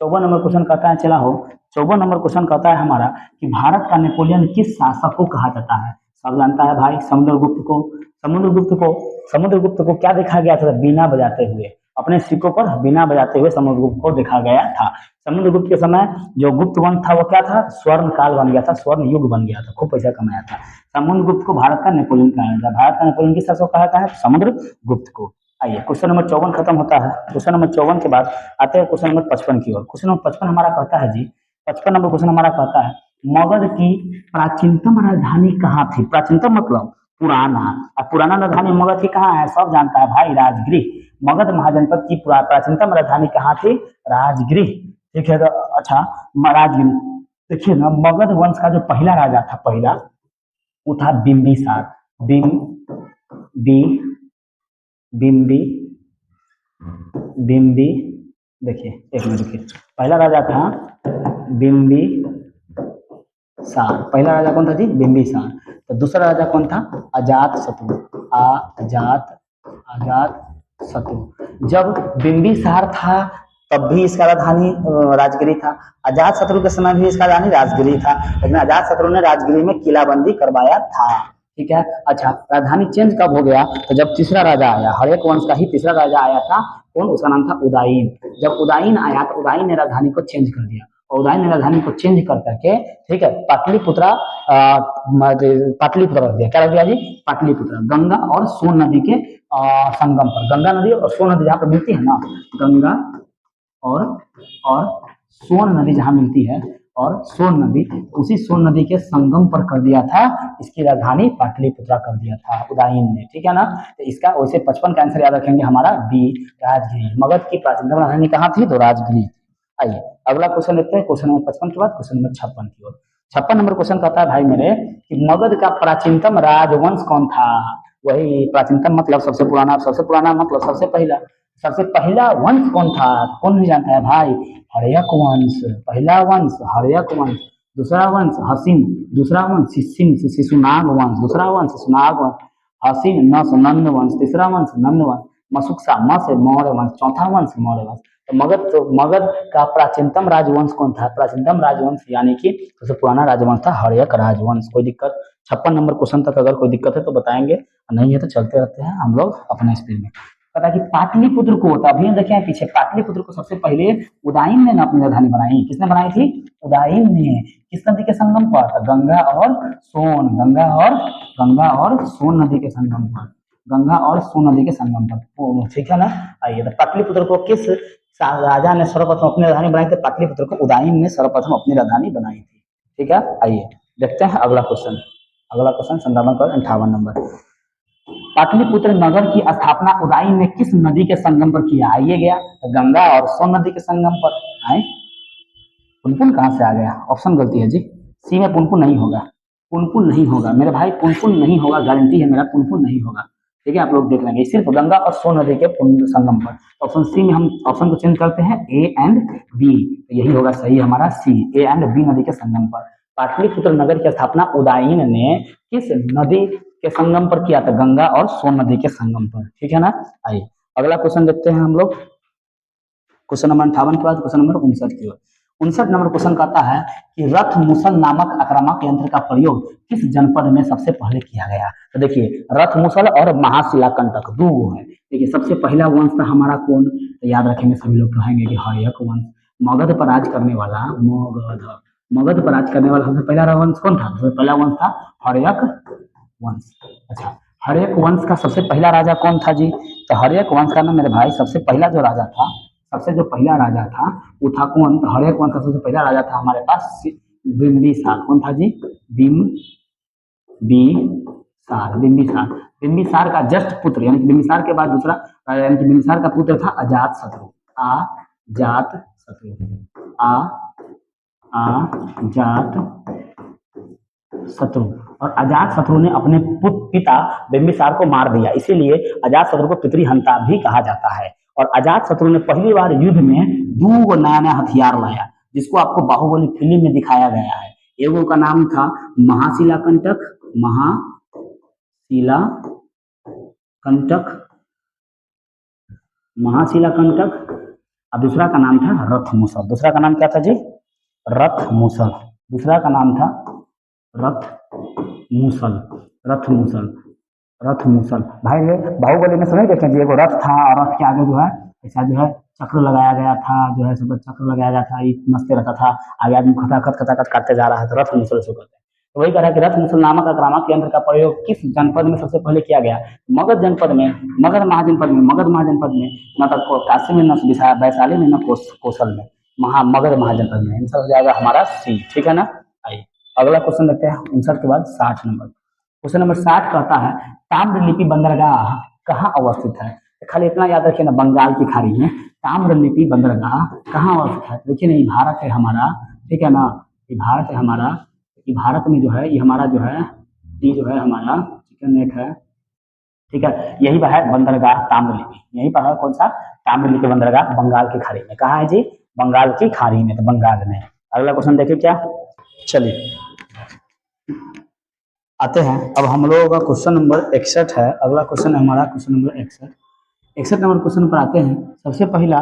A: 54 नंबर क्वेश्चन कहता है, चला हो 54 नंबर क्वेश्चन कहता है हमारा कि भारत का नेपोलियन किस शासक को कहा जाता है? सब जानता है भाई, समुद्रगुप्त को, समुद्रगुप्त को क्या देखा गया था? बीना बजाते हुए, अपने सिक्कों पर बीना बजाते हुए समुद्रगुप्त को देखा गया था। समुद्रगुप्त के समय जो गुप्त वंश था वो क्या था? स्वर्ण काल बन गया था, स्वर्ण युग बन गया था, खूब पैसा कमाया था। समुद्रगुप्त को भारत का नेपोलियन कहा जाता है। भारत का नेपोलियन किस शासक को कहा है? समुद्रगुप्त को। आइए क्वेश्चन नंबर 54 खत्म होता है। क्वेश्चन नंबर 54 के बाद आते हैं क्वेश्चन नंबर 55 की ओर। क्वेश्चन नंबर 55 हमारा कहता है जी, 55 नंबर क्वेश्चन हमारा कहता है, मगध की प्राचीनतम राजधानी कहाँ थी? प्राचीनतम मतलब पुराना। अब पुराना राजधानी मगध की कहाँ है? सब जानता है भाई, राजगृह। मगध महाजनपद की प्राचीनतम राजधानी कहाँ थी? राजगृह। ठीक है, तो अच्छा राजगृह। देखिए ना, मगध वंश का जो पहला राजा था, पहला वो था बिंबिसार। बिम्बी बिम्बी देखिए, एक मिनट रुकिए। पहला राजा था बिम्बिसार। पहला राजा कौन था जी? बिम्बिसार। तो दूसरा राजा कौन था? अजातशत्रु। अजातशत्रु। जब बिम्बिसार था तब भी इसका राजधानी राजगिरी था। अजातशत्रु के समय भी इसका राजधानी राजगिरी था, लेकिन अजातशत्रु ने राजगिरी में किलाबंदी करवाया था। ठीक है, अच्छा राजधानी चेंज कब हो गया? तो जब तीसरा राजा आया, हर्यक वंश का ही तीसरा राजा आया था। कौन? उसका नाम था उदाईन। जब उदाईन आया तो उदाईन ने राजधानी को चेंज कर दिया, और उदाईन ने राजधानी को चेंज कर करके, ठीक है, पाटलिपुत्रा पाटलिपुत्रा रख दिया। क्या रख दिया जी? पाटलिपुत्रा। गंगा और सोन नदी के संगम पर, गंगा नदी और सोन नदी जहाँ पर मिलती है ना, गंगा और सोन नदी जहाँ मिलती है, और सोन नदी, उसी सोन नदी के संगम पर कर दिया था इसकी राजधानी पाटलिपुत्रा कर दिया था उदाईन ने। ठीक है ना, तो इसका वैसे 55 का आंसर याद रखेंगे हमारा बी, राजगिरी। मगध की प्राचीनतम राजधानी कहाँ थी? तो राजगिरी। आइए अगला क्वेश्चन लेते हैं, क्वेश्चन नंबर 55 के बाद क्वेश्चन नंबर 56 की ओर। 56 नंबर क्वेश्चन कहता है भाई मेरे कि मगध का प्राचीनतम राजवंश कौन था? वही प्राचीनतम मतलब सबसे पुराना मतलब सबसे पहला। सबसे पहला वंश कौन था? कौन नहीं जानता है भाई? हर्यक वंश। पहला वंश हर्यक वंश, दूसरा वंश हसीन, दूसरा वंश शिशुनाग वंश, दूसरा वंश शिशुनाग वंश, हसीन नंद वंश, तीसरा वंश नंद वंश, मशुक्सा से मौर्य वंश, चौथा वंश मौर्य वंश। तो मगध का प्राचीनतम राजवंश कौन था? प्राचीनतम राजवंश यानी कि सबसे पुराना राजवंश था हर्यक राजवंश। कोई दिक्कत? 56 नंबर क्वेश्चन तक अगर कोई दिक्कत है तो बताएंगे, नहीं है तो चलते रहते हैं हम लोग अपने स्पीड में। पता कि पाटलिपुत्र को, अभी देखें पीछे, पाटलिपुत्र को सबसे पहले उदाईन ने अपनी राजधानी बनाई। किसने बनाई थी? उदाईन ने। किस नदी के संगम पर? गंगा और सोन नदी के संगम पर, गंगा और सोन नदी के संगम पर। ठीक है ना। आइए, तो पाटलिपुत्र को किस राजा ने सर्वप्रथम अपनी राजधानी बनाई थी? पाटलिपुत्र को उदाईन ने सर्वप्रथम अपनी राजधानी बनाई थी। ठीक है, आइए देखते हैं अगला क्वेश्चन। अगला क्वेश्चन संदर्भ कर 58 नंबर। पाटलिपुत्र नगर की स्थापना उदाईन ने किस नदी के संगम पर किया? आइए गया तो गंगा और सोन नदी के संगम पर। आए पुनपुन कहाँ से आ गया? ऑप्शन गलती है जी, सी में पुनपुन नहीं होगा, पुनपुन नहीं होगा मेरे भाई, पुनपुन नहीं होगा, गारंटी है मेरा, पुनपुन नहीं होगा। ठीक है, आप लोग देख लेंगे, सिर्फ गंगा और सोन नदी के संगम पर। ऑप्शन सी में हम ऑप्शन को चेंज करते हैं, ए एंड बी, तो यही होगा सही हमारा सी, ए एंड बी नदी के संगम पर। पाटलिपुत्र नगर की स्थापना उदाईन ने किस नदी के संगम पर किया था? गंगा और सोन नदी के संगम पर। ठीक है ना। आइए अगला क्वेश्चन देखते हैं हम लोग, क्वेश्चन नंबर 58 के बाद क्वेश्चन नंबर 59 की ओर। 59 नंबर क्वेश्चन कहता है कि रथ मुसल नामक आक्रामक यंत्र का प्रयोग किस जनपद में सबसे पहले किया गया? तो देखिए, रथ मुसल और महाशिलाकंटक दो है। देखिए, सबसे पहला वंश था हमारा कौन? तो याद रखेंगे सभी लोग, कहेंगे कि हर्यक वंश। मगध पर राज करने वाला मगध पर राज करने वाला सबसे पहला वंश कौन था? सबसे पहला वंश था हर्यक वंश। अच्छा, हर्यक वंश का सबसे पहला राजा कौन था जी? तो हर्यक वंश का ना मेरे भाई, सबसे पहला जो राजा था, सबसे जो पहला राजा था वो था कौन? तो हर्यक वंश का सबसे पहला राजा था हमारे पास बिंबिसार। कौन था जी? बिंबिसार का जस्ट पुत्र, यानी कि बिंबिसार के बाद दूसरा, यानी कि बिंबिसार का पुत्र था अजातशत्रु। अजातशत्रु। और अजातशत्रु ने अपने पिता बिंबिसार को मार दिया, इसीलिए अजातशत्रु को पितृहंता भी कहा जाता है। और अजातशत्रु ने पहली बार युद्ध में दो नया हथियार लाया, जिसको आपको बाहुबली फिल्म में दिखाया गया है। एगो का नाम था महाशिलाकंटक, और दूसरा का नाम था रथमुसल। दूसरा का नाम क्या था जी? रथमुसल। दूसरा का नाम था रथमुसल। रथ मूसल। भाई ये बाहुबली में समझ देखें जी, एगो रथ था और रथ के आगे जो है ऐसा जो है चक्र लगाया गया था, जो है सब चक्र लगाया गया था, ये मस्ते रहता था, आगे आदमी खटाखट खटाखट काटते जा रहा है, तो रथ मूसल से करते हैं। तो वही कह रहा है कि रथ मूसल नामक आक्रामक यंत्र का प्रयोग किस जनपद में सबसे पहले किया गया? मगध जनपद में, मगध महाजनपद में, मगध महाजनपद में, न तो काशी में, न वैशाली में, न कौशल में, मगध महाजनपद में। आंसर हो जाएगा हमारा सी। ठीक है ना। आइए अगला क्वेश्चन देखते हैं 59 के बाद 60 नंबर। क्वेश्चन नंबर 60 कहता है ताम्रलिपि बंदरगाह कहाँ अवस्थित है? खाली इतना याद रखिए ना, बंगाल की खाड़ी में ताम्रलिपि बंदरगाह कहाँ अवस्थित है? देखिए ना, ये भारत है हमारा, ठीक है ना, ये भारत है हमारा, ये भारत में जो है, ये हमारा जो है, ये जो है हमारा चिकन नेट है, ठीक है, यही पर है बंदरगाह ताम्रलिपि, यही पर है कौन सा? ताम्रलिपि बंदरगाह, बंगाल की खाड़ी में। कहाँ है जी? बंगाल की खाड़ी में, तो बंगाल में। अगला क्वेश्चन देखिए क्या, चलिए आते हैं अब हम लोगों का क्वेश्चन नंबर 61 है। अगला क्वेश्चन है हमारा क्वेश्चन नंबर 61। 61 नंबर क्वेश्चन पर आते हैं। सबसे पहला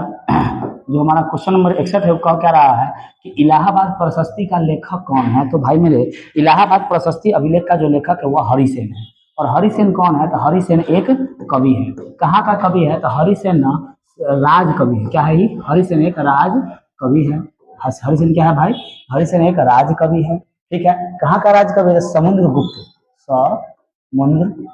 A: जो हमारा क्वेश्चन नंबर 61 है वो कह क्या रहा है कि इलाहाबाद प्रशस्ति का लेखक कौन है? तो भाई मेरे, इलाहाबाद प्रशस्ति अभिलेख का जो लेखक है वह हरिसेन है। और हरिसेन कौन है? तो हरिसेन एक कवि है। कहाँ का कवि है? तो हरिसेन ना राज कवि है। क्या है ये? हरिसेन एक राज कवि है। हरिसेन क्या है भाई? हरिसेन एक राज कवि है। ठीक है, कहाँ का राज कवि है? समुद्रगुप्त, समुद्रगुप्त,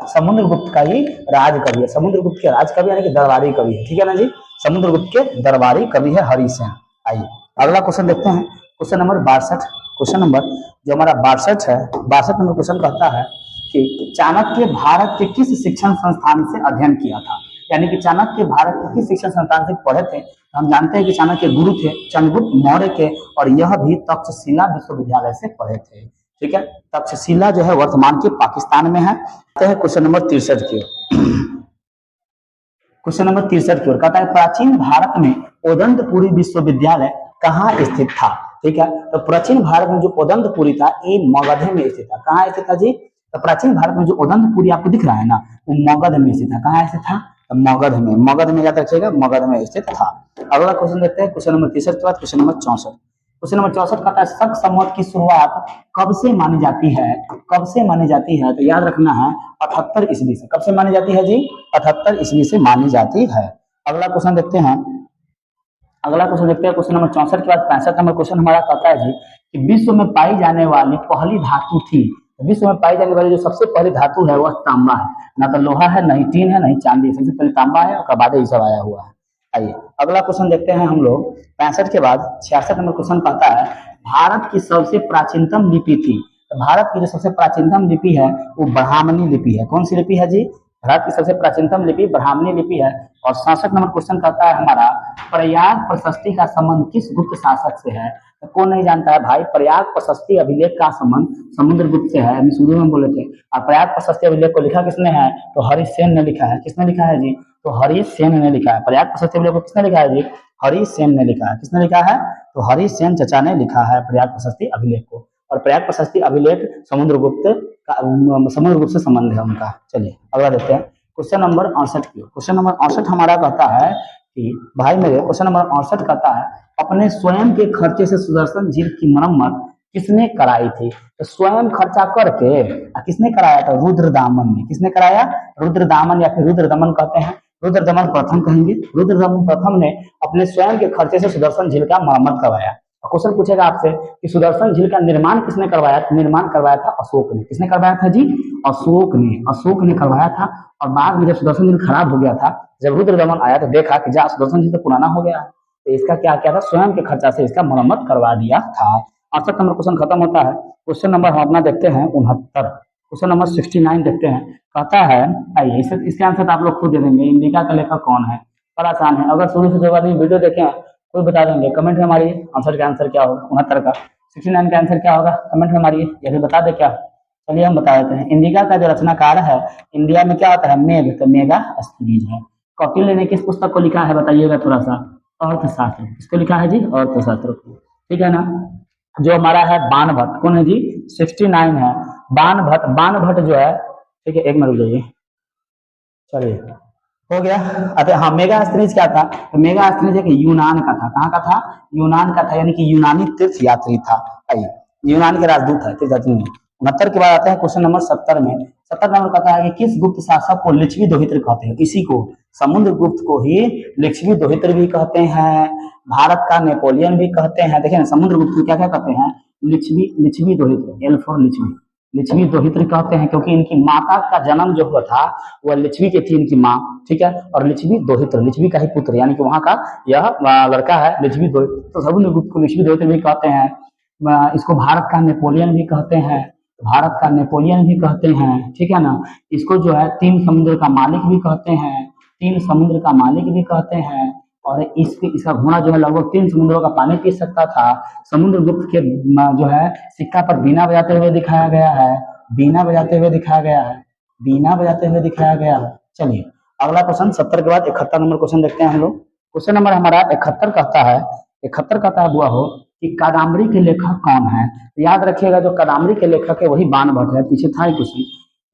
A: समुद्रगुप्त का ही राज कवि है। समुद्रगुप्त के राज कवि यानी कि दरबारी कवि है। ठीक है ना जी, समुद्रगुप्त के दरबारी कवि है हरिसेन। आइए अगला क्वेश्चन देखते हैं, क्वेश्चन नंबर 62। क्वेश्चन नंबर जो हमारा 62 है, 62 नंबर क्वेश्चन कहता है कि चाणक्य भारत के किस शिक्षण संस्थान से अध्ययन किया था? यानी कि चाणक्य भारत के किस शिक्षण संस्थान से पढ़े थे? हम जानते हैं कि चाणक्य गुरु थे चंद्रगुप्त मौर्य के, और यह भी तक्षशिला विश्वविद्यालय से पढ़े थे। ठीक है, तक्षशिला जो है वर्तमान के पाकिस्तान में है। क्वेश्चन नंबर 63 की ओर। क्वेश्चन नंबर 63 की ओर कहता है प्राचीन भारत में ओदंतपुरी विश्वविद्यालय कहाँ स्थित था? ठीक है, तो प्राचीन भारत में जो ओदंतपुरी था ये मगध में स्थित था। कहाँ स्थित था जी? तो प्राचीन भारत में जो ओदंतपुरी आपको दिख रहा है ना, वो मगध में स्थित था। कहाँ स्थित था? तो मगध में, मगध में याद रखिएगा, मगध में स्थित था। अगला क्वेश्चन देखते हैं, क्वेश्चन नंबर 63 के बाद क्वेश्चन नंबर 64। क्वेश्चन नंबर 64 कहता है शक संवत की शुरुआत कब से मानी जाती है? कब से मानी जाती है? तो याद रखना है 78 ईस्वी से। कब से मानी जाती है जी? 78 ईस्वी से मानी जाती है। अगला क्वेश्चन देखते हैं, अगला क्वेश्चन देखते हैं, क्वेश्चन नंबर 64 के बाद 65 नंबर क्वेश्चन हमारा कहता है जी कि विश्व में पाई जाने वाली पहली धातु थी। विश्व में पाई जाने वाली जो सबसे पहली धातु है वह तांबा है। ना तो लोहा है, नहीं टीन है, नहीं चांदी है, सबसे पहले तांबा है, उसके बाद ये सब आया हुआ है। आइए अगला क्वेश्चन देखते हैं हम लोग 65 के बाद 66 नंबर क्वेश्चन कहता है भारत की सबसे प्राचीनतम लिपि थी। तो भारत की जो सबसे प्राचीनतम लिपि है वो ब्राह्मणी लिपि है। कौन सी लिपि है जी? भारत की सबसे प्राचीनतम लिपि ब्राह्मणी लिपि है। और 67 नंबर क्वेश्चन कहता है हमारा प्रयाग प्रशस्ति का संबंध किस गुप्त शासक से है? तो कौन नहीं जानता है भाई, प्रयाग प्रशस्ति अभिलेख का संबंध समुद्रगुप्त से है। अभी शुरू में बोले थे। और प्रयाग प्रशस्ति अभिलेख को लिखा किसने है? तो हरिसेन ने लिखा है। किसने लिखा है जी? तो हरिसेन ने लिखा है। प्रयाग प्रशस्ति अभिलेख को किसने लिखा है जी? हरिसेन ने लिखा है। किसने लिखा है? तो हरिसेन चचा ने लिखा है प्रयाग प्रशस्ति अभिलेख को। और प्रयाग प्रशस्ति अभिलेख समुद्रगुप्त का, समुद्रगुप्त से संबंध है उनका। चलिए अगला देखते हैं, क्वेश्चन नंबर 68 की। क्वेश्चन नंबर 68 हमारा कहता है कि भाई मेरे, क्वेश्चन नंबर 68 कहता है अपने स्वयं के खर्चे से सुदर्शन झील की मरम्मत किसने कराई थी? तो स्वयं खर्चा करके किसने कराया था? रुद्रदामन ने। किसने कराया? रुद्रदामन, या फिर रुद्रदमन कहते हैं, रुद्रदमन प्रथम कहेंगे। रुद्रदमन प्रथम ने अपने स्वयं के खर्चे से सुदर्शन झील का मरम्मत करवाया। क्वेश्चन पूछेगा आपसे कि सुदर्शन झील का निर्माण किसने करवाया? तो निर्माण करवाया था अशोक ने। किसने करवाया था जी? अशोक ने। अशोक ने करवाया था। और बाद में जब सुदर्शन झील खराब हो गया था, जब रुद्रदमन आया तो देखा कि जा सुदर्शन झील तो पुराना हो गया है, तो इसका क्या किया था? स्वयं के खर्चा से इसका मरम्मत करवा दिया था। 68 नंबर क्वेश्चन खत्म होता है। क्वेश्चन नंबर हम अपना देखते हैं 69। क्वेश्चन नंबर 69 देखते हैं, कहता है आइए इसके आंसर आप लोग खुद दे देंगे। इंडिका का लेखक कौन है? बड़ा आसान है, अगर शुरू से जो वाली वीडियो देखें खुद बता देंगे। कमेंट में हमारी आंसर का आंसर क्या होगा? 69 का 69 का आंसर क्या होगा? कमेंट में हमारी ये भी बता दे क्या? चलिए हम बता देते हैं। इंडिका का जो रचनाकार है, इंडिया में क्या होता है? मेघ, तो मेगा स्त्रीज है। कौटिल्य ने किस पुस्तक को लिखा है बताइएगा थोड़ा सा? अर्थशास्त्र। किसको लिखा है जी? अर्थशास्त्र को। ठीक है ना। जो हमारा है बाणभट्ट, कौन है जी? 69 है बाणभट्ट। बाणभट्ट जो है, ठीक है एक मिनट रुक जाइए, चलिए हो गया। अच्छा हाँ, मेगास्थनीज क्या था? तो मेगास्थनीज एक यूनान का था। कहाँ का था? यूनान का था, यानी कि यूनानी तीर्थ यात्री था। आइए, यूनान के राजदूत है तीर्थ यात्री में। 69 के बाद आते हैं क्वेश्चन नंबर 70 में। 70 नंबर कहता है कि किस गुप्त शासक को लिच्छवी दोहित्र कहते हैं? इसी को, समुद्रगुप्त को ही लिच्छवी दोहित्र भी कहते हैं, भारत का नेपोलियन भी कहते हैं। देखिए ना, समुद्रगुप्त को क्या क्या कहते हैं? लिच्छवी, लिच्छवी दोहित्र, एल फॉर लिच्छवी, लिच्छवी दोहित्र कहते हैं, क्योंकि इनकी माता का जन्म जो हुआ था वह लिच्छवी की थी, इनकी माँ, ठीक है। और लिच्छवी दोहित्र, लिच्छवी का ही पुत्र, यानी कि वहां का यह लड़का है लिच्छवी दोहित्र, तो समुद्रगुप्त को लिच्छवी दोहित्र भी कहते हैं। इसको भारत का नेपोलियन भी कहते हैं, भारत का नेपोलियन भी कहते हैं, ठीक है ना। इसको जो है तीन समुद्र का मालिक भी कहते हैं, तीन समुद्र का मालिक भी कहते हैं। और इसका घोड़ा जो है लगभग 3 समुद्रों का पानी पी सकता था। समुद्रगुप्त के जो है सिक्का पर बीना बजाते हुए दिखाया गया है, बीना बजाते हुए दिखाया गया है, बीना बजाते हुए दिखाया गया है। चलिए अगला क्वेश्चन 70 के बाद 71 नंबर क्वेश्चन देखते हैं हम लोग। क्वेश्चन नंबर हमारा 71 कहता है, 71 कहता है बुआ हो कि कादम्बरी के लेखक कौन है? याद रखिएगा, जो कादम्बरी के लेखक है वही बाणभट्ट है। पीछे था ही क्वेश्चन,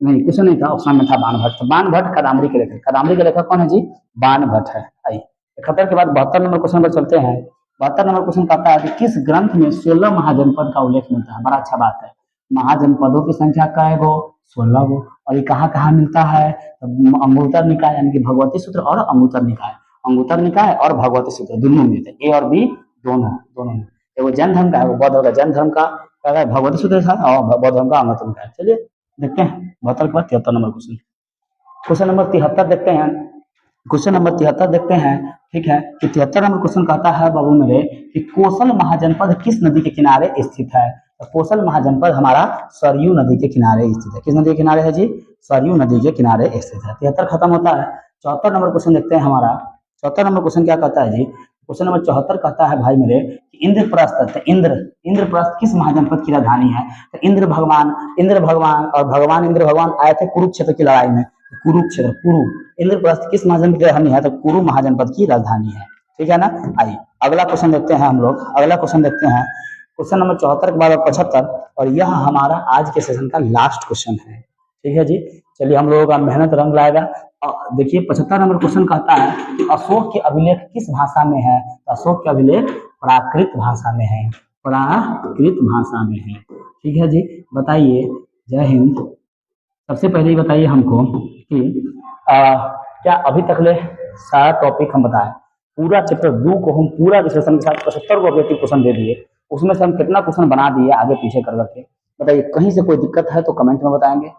A: नहीं क्वेश्चन नहीं था, ऑप्शन में था बाणभट्ट। बाणभट्ट कादम्बरी के लेखक, कादम्बरी के लेखक कौन है जी? बाणभट्ट है। आइए 71 के बाद 72 नंबर क्वेश्चन पर चलते हैं। 72 नंबर क्वेश्चन कहता है कि किस ग्रंथ में 16 महाजनपद का उल्लेख मिलता है? बड़ा अच्छा बात है। महाजनपदों की संख्या कै गो? 16 गो। और ये कहाँ कहाँ मिलता है? अंगुत्तर निकाय यानी कि भगवती सूत्र और अंगुत्तर निकाय, अंगुत्तर निकाय और भगवती सूत्र दोनों मिलते हैं, ए और बी दोनों दोनों में। वो जैन धर्म का है, वो बौद्ध धर्म का, जैन धर्म का क्या है? भगवती सूत्र था, और बौद्ध धर्म का अंगुत्तर निकाय। चलिए देखते हैं 72 के बाद 73 नंबर क्वेश्चन। क्वेश्चन नंबर 73 देखते हैं, क्वेश्चन नंबर 73 देखते हैं, ठीक है। कि 73 नंबर क्वेश्चन कहता है बाबू मेरे कि कोसल महाजनपद किस नदी के किनारे स्थित है? तो कोसल महाजनपद हमारा सरयू नदी के किनारे स्थित है। किस नदी के किनारे है जी? सरयू नदी के किनारे स्थित है। 73 खत्म होता है। 74 नंबर क्वेश्चन देखते हैं हमारा। 74 नंबर क्वेश्चन क्या कहता है जी? क्वेश्चन नंबर 74 कहता है भाई मेरे कि इंद्रप्रस्थ, इंद्रप्रस्थ किस महाजनपद की राजधानी है? तो इंद्र भगवान और भगवान इंद्र भगवान आए थे कुरुक्षेत्र की लड़ाई में, कुरुक्षेत्र, कुरु, इंद्रप्रस्थ किस महाजनपद की राजधानी है? तो कुरु महाजनपद की राजधानी है, ठीक है ना। आइए अगला क्वेश्चन देखते हैं हम लोग, अगला क्वेश्चन देखते हैं क्वेश्चन नंबर 74 के बाद 75, और यह हमारा आज के सेशन का लास्ट क्वेश्चन है, ठीक है जी। चलिए हम लोगों का मेहनत रंग लाएगा। देखिए 75 नंबर क्वेश्चन कहता है कि अशोक के अभिलेख किस भाषा में है? तो अशोक के अभिलेख प्राकृत भाषा में है, प्राकृत भाषा में है, ठीक है जी। बताइए, जय हिंद। सबसे पहले ही बताइए हमको कि क्या अभी तक ले सारा टॉपिक हम बताएं, पूरा चैप्टर 2 को हम पूरा विश्लेषण के साथ 75 को ऑब्जेक्टिव क्वेश्चन दे दिए, उसमें से हम कितना क्वेश्चन बना दिए आगे पीछे कर करके? बताइए, कहीं से कोई दिक्कत है तो कमेंट में बताएंगे।